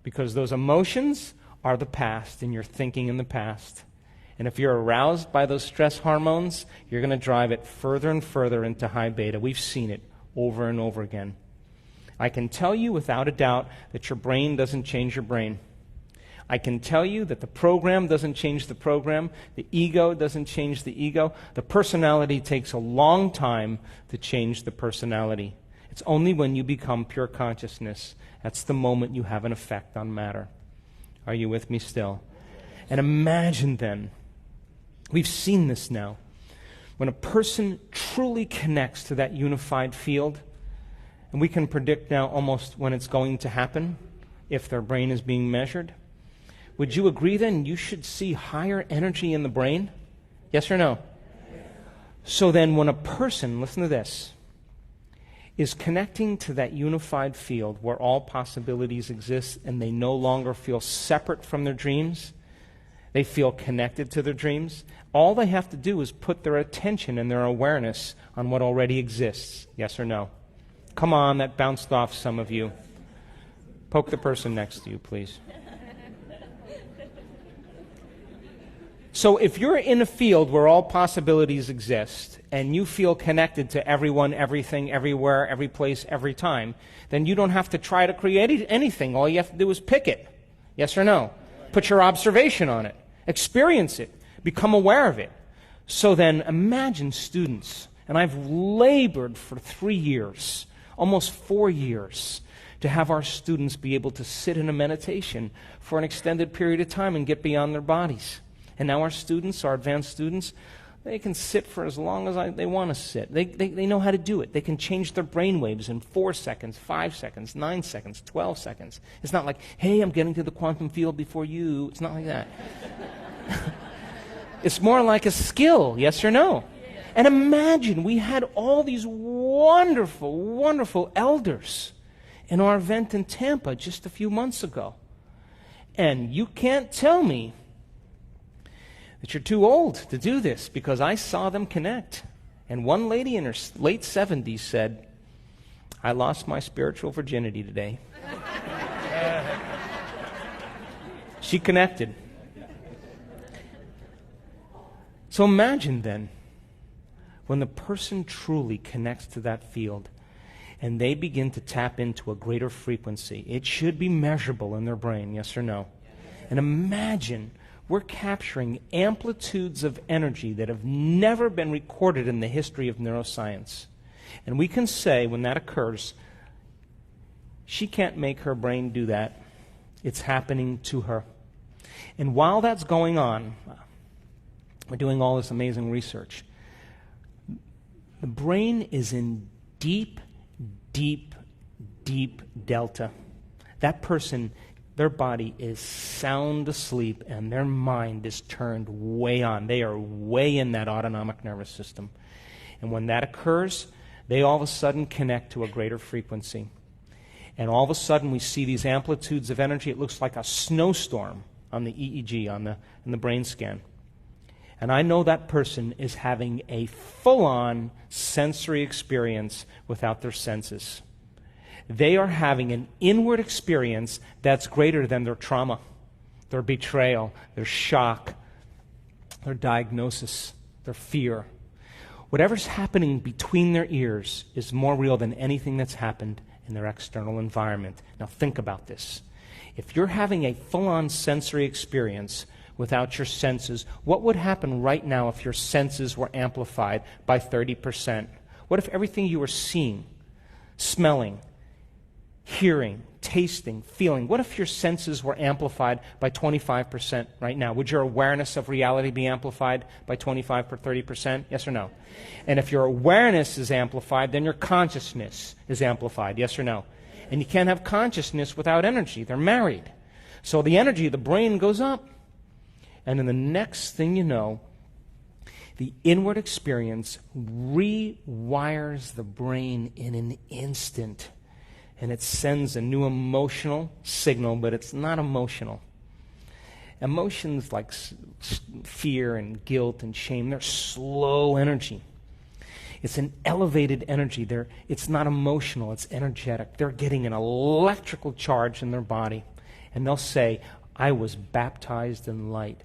Because those emotions are the past, and you're thinking in the past. And if you're aroused by those stress hormones, you're going to drive it further and further into high beta. We've seen it over and over again. I can tell you without a doubt that your brain doesn't change your brain. I can tell you that the program doesn't change the program. The ego doesn't change the ego. The personality takes a long time to change the personality. It's only when you become pure consciousness. That's the moment you have an effect on matter. Are you with me still? And imagine then, we've seen this now. When a person truly connects to that unified field, and we can predict now almost when it's going to happen, if their brain is being measured, would you agree then you should see higher energy in the brain? Yes or no? So then when a person, listen to this, is connecting to that unified field where all possibilities exist and they no longer feel separate from their dreams, they feel connected to their dreams, all they have to do is put their attention and their awareness on what already exists. Yes or no? Come on, that bounced off some of you. Poke the person next to you, please. So if you're in a field where all possibilities exist and you feel connected to everyone, everything, everywhere, every place, every time, then you don't have to try to create anything. All you have to do is pick it. Yes or no? Put your observation on it. Experience it. Become aware of it. So then imagine students, and I've labored for 3 years, almost 4 years, to have our students be able to sit in a meditation for an extended period of time and get beyond their bodies. And now our students, our advanced students, they can sit for as long as they want to sit. They know how to do it. They can change their brain waves in 4 seconds, 5 seconds, 9 seconds, 12 seconds. It's not like, hey, I'm getting to the quantum field before you. It's not like that. It's more like a skill, yes or no? And imagine we had all these wonderful, wonderful elders in our event in Tampa just a few months ago. And you can't tell me that you're too old to do this, because I saw them connect. And one lady in her late 70s said, I lost my spiritual virginity today. She connected. So imagine then, when the person truly connects to that field and they begin to tap into a greater frequency, it should be measurable in their brain, yes or no? And imagine we're capturing amplitudes of energy that have never been recorded in the history of neuroscience. And we can say, when that occurs, she can't make her brain do that. It's happening to her. And while that's going on, we're doing all this amazing research. The brain is in deep, deep, deep delta. That person, their body is sound asleep and their mind is turned way on. They are way in that autonomic nervous system. And when that occurs, they all of a sudden connect to a greater frequency. And all of a sudden we see these amplitudes of energy. It looks like a snowstorm on the EEG, in the brain scan. And I know that person is having a full-on sensory experience without their senses. They are having an inward experience that's greater than their trauma, their betrayal, their shock, their diagnosis, their fear. Whatever's happening between their ears is more real than anything that's happened in their external environment. Now think about this. If you're having a full-on sensory experience without your senses, what would happen right now if your senses were amplified by 30%? What if everything you were seeing, smelling, hearing, tasting, feeling, what if your senses were amplified by 25% right now? Would your awareness of reality be amplified by 25 or 30%? Yes or no? And if your awareness is amplified, then your consciousness is amplified. Yes or no? And you can't have consciousness without energy. They're married. So the energy of the brain goes up. And then the next thing you know, the inward experience rewires the brain in an instant. And it sends a new emotional signal, but it's not emotional. Emotions like fear and guilt and shame, they're slow energy. It's an elevated energy. It's not emotional, it's energetic. They're getting an electrical charge in their body. And they'll say, I was baptized in light.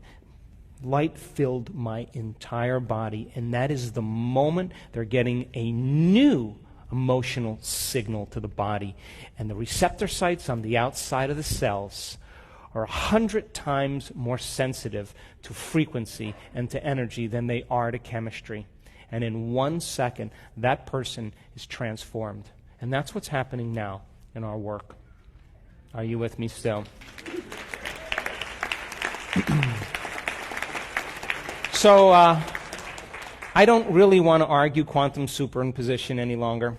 Light filled my entire body. And that is the moment they're getting a new emotional signal to the body. And the receptor sites on the outside of the cells are 100 times more sensitive to frequency and to energy than they are to chemistry. And in 1 second, that person is transformed. And that's what's happening now in our work. Are you with me still? So I don't really want to argue quantum superimposition any longer.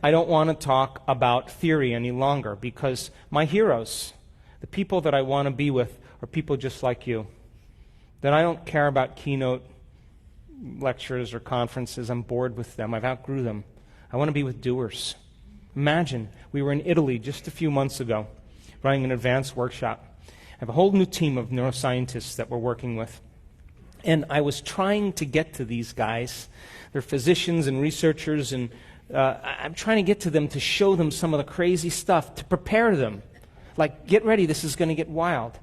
I don't want to talk about theory any longer because my heroes, the people that I want to be with, are people just like you. That I don't care about keynote lectures or conferences. I'm bored with them. I've outgrew them. I want to be with doers. Imagine, we were in Italy just a few months ago running an advanced workshop. I have a whole new team of neuroscientists that we're working with. And I was trying to get to these guys. They're physicians and researchers, and I'm trying to get to them to show them some of the crazy stuff, to prepare them. Like, get ready, this is going to get wild.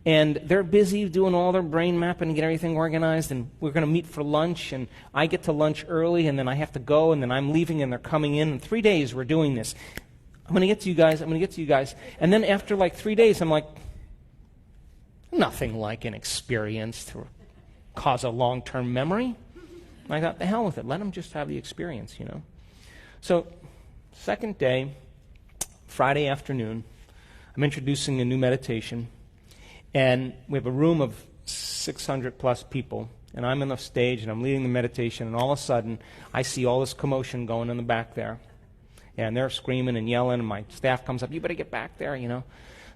And they're busy doing all their brain mapping and get everything organized, and we're going to meet for lunch, and I get to lunch early, and then I have to go, and then I'm leaving, and they're coming in. In 3 days, we're doing this. I'm going to get to you guys, I'm going to get to you guys. And then after like 3 days, I'm like, nothing like an experience to cause a long-term memory. And I thought, the hell with it. Let them just have the experience, you know. So, second day, Friday afternoon, I'm introducing a new meditation. And we have a room of 600 plus people, and I'm on the stage and I'm leading the meditation, and all of a sudden I see all this commotion going in the back there. And they're screaming and yelling, and my staff comes up, you better get back there, you know.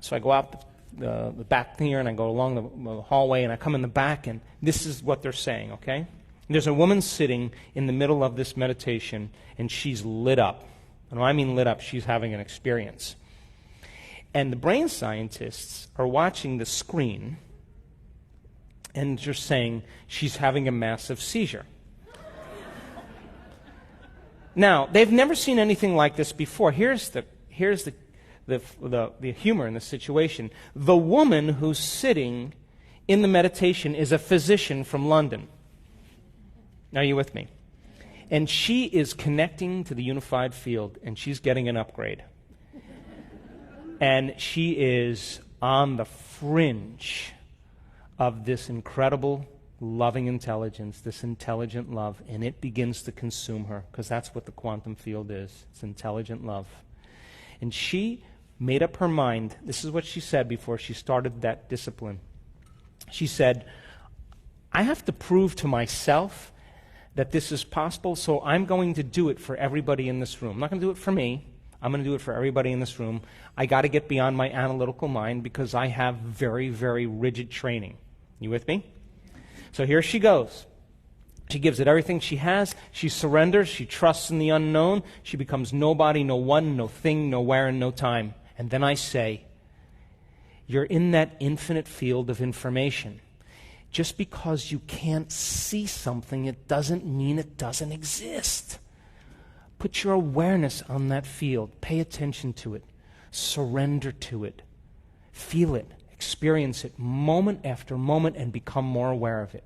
So I go out the back here, and I go along the hallway, and I come in the back, and this is what they're saying, okay? And there's a woman sitting in the middle of this meditation, and she's lit up. And when I mean lit up, she's having an experience. And the brain scientists are watching the screen and just saying, she's having a massive seizure. Now, they've never seen anything like this before. Here's the humor in the situation. The woman who's sitting in the meditation is a physician from London. Are you with me? And she is connecting to the unified field, and she's getting an upgrade. And she is on the fringe of this incredible, loving intelligence, this intelligent love, and it begins to consume her, because that's what the quantum field is. It's intelligent love. And she made up her mind. This is what she said before she started that discipline. She said, I have to prove to myself that this is possible, so I'm going to do it for everybody in this room. I'm not going to do it for me. I'm going to do it for everybody in this room. I got to get beyond my analytical mind because I have very, very rigid training. You with me? So here she goes. She gives it everything she has. She surrenders. She trusts in the unknown. She becomes nobody, no one, no thing, nowhere, and no time. And then I say, you're in that infinite field of information. Just because you can't see something, it doesn't mean it doesn't exist. Put your awareness on that field. Pay attention to it. Surrender to it. Feel it. Experience it moment after moment and become more aware of it.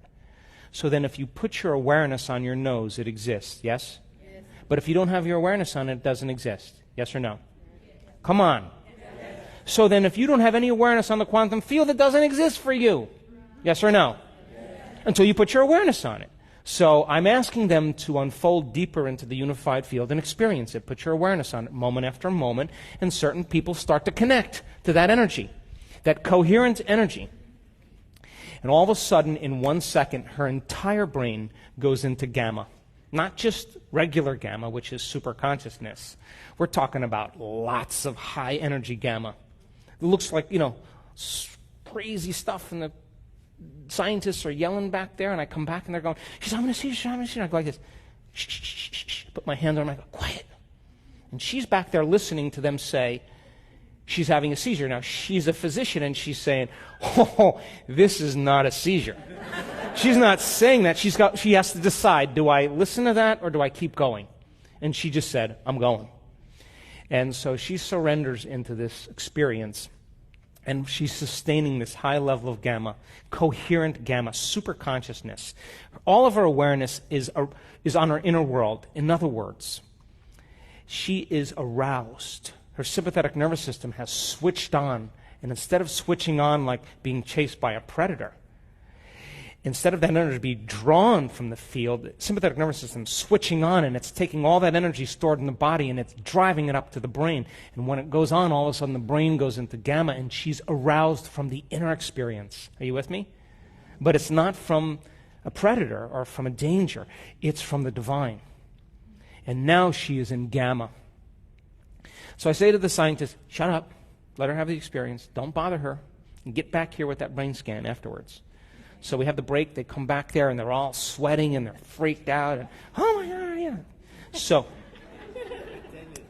So then if you put your awareness on your nose, it exists, yes? Yes. But if you don't have your awareness on it, it doesn't exist. Yes or no? Yes. Come on. Yes. So then if you don't have any awareness on the quantum field, it doesn't exist for you. Yes or no? Yes. Until you put your awareness on it. So I'm asking them to unfold deeper into the unified field and experience it. Put your awareness on it moment after moment, and certain people start to connect to that energy, that coherent energy. And all of a sudden, in 1 second, her entire brain goes into gamma. Not just regular gamma, which is superconsciousness. We're talking about lots of high energy gamma. It looks like, crazy stuff, and the scientists are yelling back there, and I come back and they're going, she's having a seizure, I go like this, shh, shh, shh, shh, put my hand on her, I go, quiet. And she's back there listening to them say, she's having a seizure. Now, she's a physician, and she's saying, oh, this is not a seizure. She's not saying that. She has to decide, do I listen to that or do I keep going? And she just said, I'm going. And so she surrenders into this experience. And she's sustaining this high level of gamma, coherent gamma, super consciousness. All of her awareness is on her inner world. In other words, she is aroused. Her sympathetic nervous system has switched on. And instead of switching on like being chased by a predator, instead of that energy being drawn from the field, the sympathetic nervous system is switching on, and it's taking all that energy stored in the body and it's driving it up to the brain. And when it goes on, all of a sudden the brain goes into gamma, and she's aroused from the inner experience. Are you with me? But it's not from a predator or from a danger. It's from the divine. And now she is in gamma. So I say to the scientist, shut up, let her have the experience, don't bother her, and get back here with that brain scan afterwards. So we have the break, they come back there, and they're all sweating, and they're freaked out, and, oh my God, yeah. So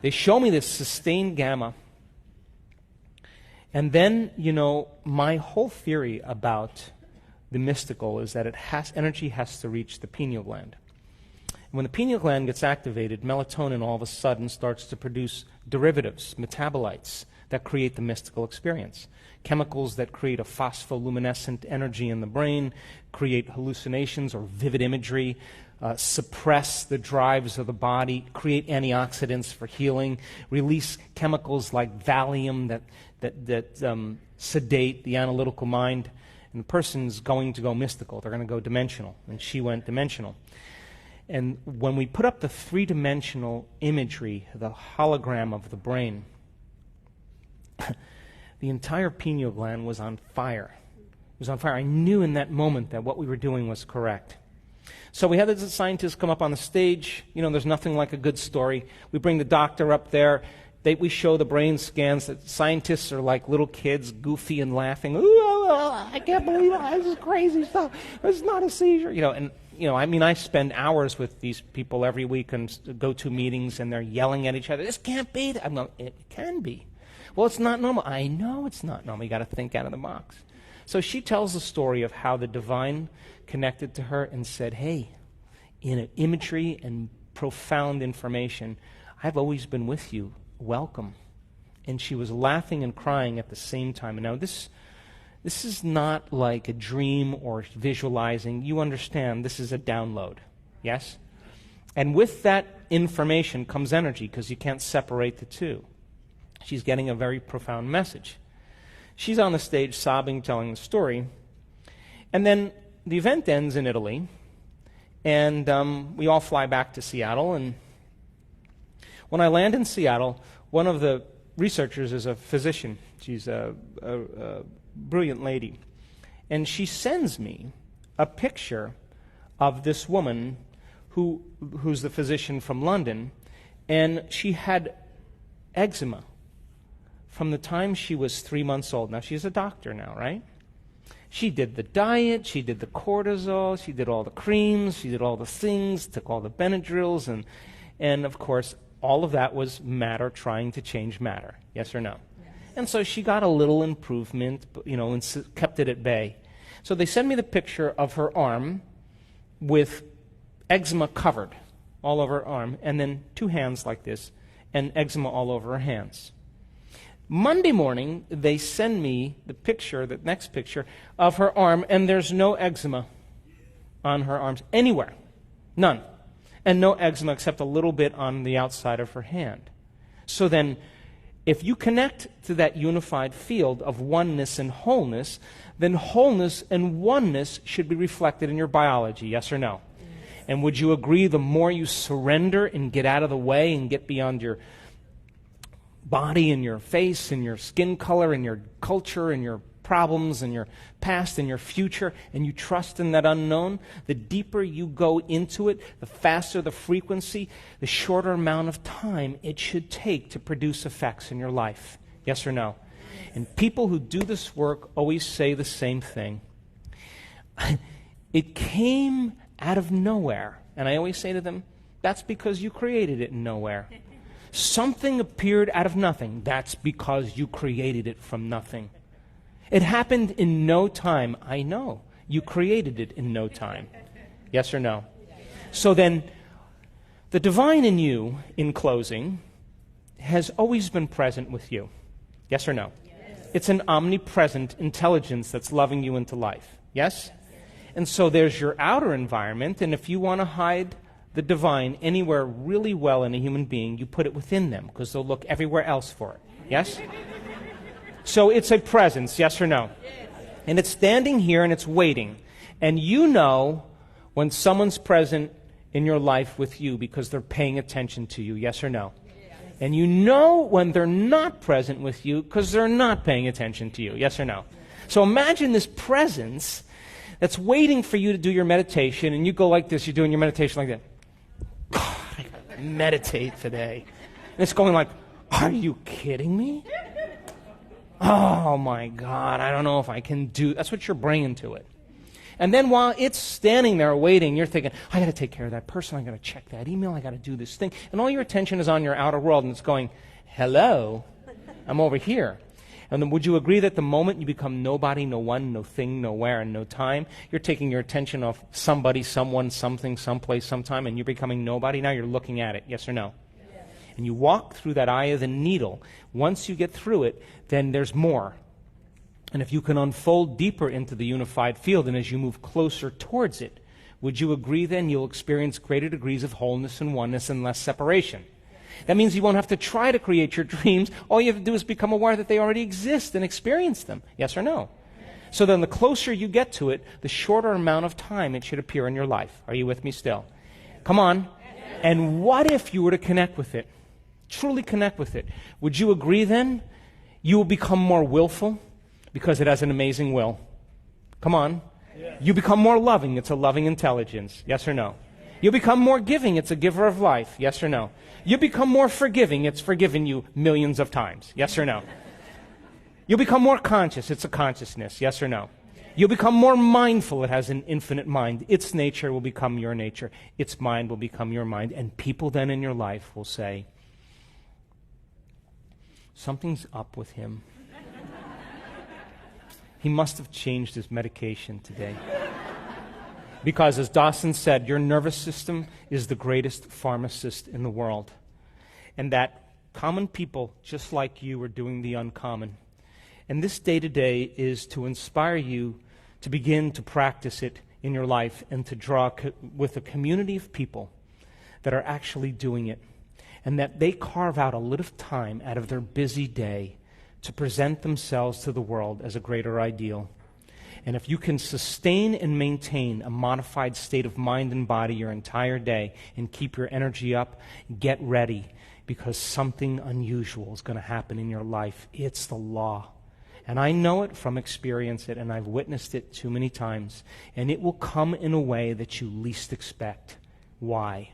they show me this sustained gamma. And then, my whole theory about the mystical is that energy has to reach the pineal gland. When the pineal gland gets activated, melatonin all of a sudden starts to produce derivatives, metabolites, that create the mystical experience. Chemicals that create a phospholuminescent energy in the brain, create hallucinations or vivid imagery, suppress the drives of the body, create antioxidants for healing, release chemicals like Valium that sedate the analytical mind. And the person's going to go mystical. They're going to go dimensional. And she went dimensional. And when we put up the three-dimensional imagery, the hologram of the brain, the entire pineal gland was on fire. It was on fire. I knew in that moment that what we were doing was correct. So we had the scientists come up on the stage. There's nothing like a good story. We bring the doctor up there. We show the brain scans. That scientists are like little kids, goofy and laughing. Ooh, I can't believe it. This is crazy stuff. It's not a seizure. I spend hours with these people every week and go to meetings, and they're yelling at each other. This can't be. I'm going, it can be. Well, it's not normal. I know it's not normal. You got to think out of the box. So she tells the story of how the divine connected to her and said, hey, in imagery and profound information, I've always been with you. Welcome. And she was laughing and crying at the same time. And now this is not like a dream or visualizing. You understand this is a download. Yes? And with that information comes energy, because you can't separate the two. She's getting a very profound message. She's on the stage sobbing, telling the story. And then the event ends in Italy. And we all fly back to Seattle. And when I land in Seattle, one of the researchers is a physician. She's a brilliant lady. And she sends me a picture of this woman who's the physician from London. And she had eczema from the time she was 3 months old. Now, she's a doctor now, right? She did the diet, she did the cortisol, she did all the creams, she did all the things, took all the Benadryls, and of course, all of that was matter trying to change matter. Yes or no? Yes. And so she got a little improvement, and kept it at bay. So they send me the picture of her arm with eczema covered all over her arm, and then two hands like this, and eczema all over her hands. Monday morning, they send me the next picture of her arm, and there's no eczema on her arms anywhere. None. And no eczema except a little bit on the outside of her hand. So then, if you connect to that unified field of oneness and wholeness, then wholeness and oneness should be reflected in your biology, yes or no? Yes. And would you agree the more you surrender and get out of the way and get beyond your body and your face and your skin color and your culture and your problems and your past and your future, and you trust in that unknown, the deeper you go into it, the faster the frequency, the shorter amount of time it should take to produce effects in your life. Yes or no? And people who do this work always say the same thing. It came out of nowhere. And I always say to them, that's because you created it in nowhere. Something appeared out of nothing. That's because you created it from nothing. It happened in no time. I know. You created it in no time. Yes or no? So then, the divine in you, in closing, has always been present with you. Yes or no? Yes. It's an omnipresent intelligence that's loving you into life. Yes? And so there's your outer environment, and if you want to hide the divine anywhere really well in a human being, you put it within them, because they'll look everywhere else for it. Yes? So it's a presence, yes or no? Yes. And it's standing here and it's waiting. And you know when someone's present in your life with you because they're paying attention to you, yes or no? Yes. And you know when they're not present with you because they're not paying attention to you, yes or no? Yes. So imagine this presence that's waiting for you to do your meditation, and you go like this, you're doing your meditation like that. God, I gotta meditate today. And it's going like, are you kidding me? Oh my God, I don't know if I can do. That's what you're bringing to it. And then while it's standing there waiting, you're thinking, I got to take care of that person. I got to check that email. I got to do this thing. And all your attention is on your outer world, and it's going, hello, I'm over here. And then would you agree that the moment you become nobody, no one, no thing, nowhere, and no time, you're taking your attention off somebody, someone, something, someplace, sometime, and you're becoming nobody? Now you're looking at it, yes or no? Yes. And you walk through that eye of the needle. Once you get through it, then there's more. And if you can unfold deeper into the unified field, and as you move closer towards it, would you agree then you'll experience greater degrees of wholeness and oneness and less separation? That means you won't have to try to create your dreams. All you have to do is become aware that they already exist and experience them. Yes or no? So then the closer you get to it, the shorter amount of time it should appear in your life. Are you with me still? Come on. And what if you were to connect with it? Truly connect with it. Would you agree then you will become more willful? Because it has an amazing will. Come on. Yeah. You become more loving. It's a loving intelligence. Yes or no? You become more giving. It's a giver of life. Yes or no? You become more forgiving. It's forgiven you millions of times. Yes or no? You become more conscious. It's a consciousness. Yes or no? You become more mindful. It has an infinite mind. Its nature will become your nature. Its mind will become your mind. And people then in your life will say, something's up with him. He must have changed his medication today. Because as Dawson said, your nervous system is the greatest pharmacist in the world. And that common people just like you are doing the uncommon. And this day-to-day is to inspire you to begin to practice it in your life and to draw with a community of people that are actually doing it. And that they carve out a little time out of their busy day to present themselves to the world as a greater ideal. And if you can sustain and maintain a modified state of mind and body your entire day and keep your energy up, get ready, because something unusual is going to happen in your life. It's the law. And I know it from experience, and I've witnessed it too many times. And it will come in a way that you least expect. Why?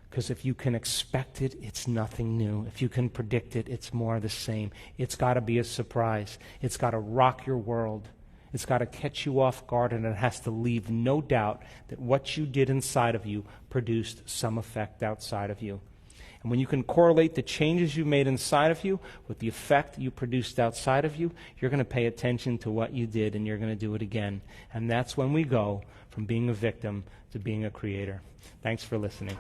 Because if you can expect it, it's nothing new. If you can predict it, it's more of the same. It's got to be a surprise. It's got to rock your world. It's got to catch you off guard, and it has to leave no doubt that what you did inside of you produced some effect outside of you. And when you can correlate the changes you made inside of you with the effect you produced outside of you, you're going to pay attention to what you did, and you're going to do it again. And that's when we go from being a victim to being a creator. Thanks for listening.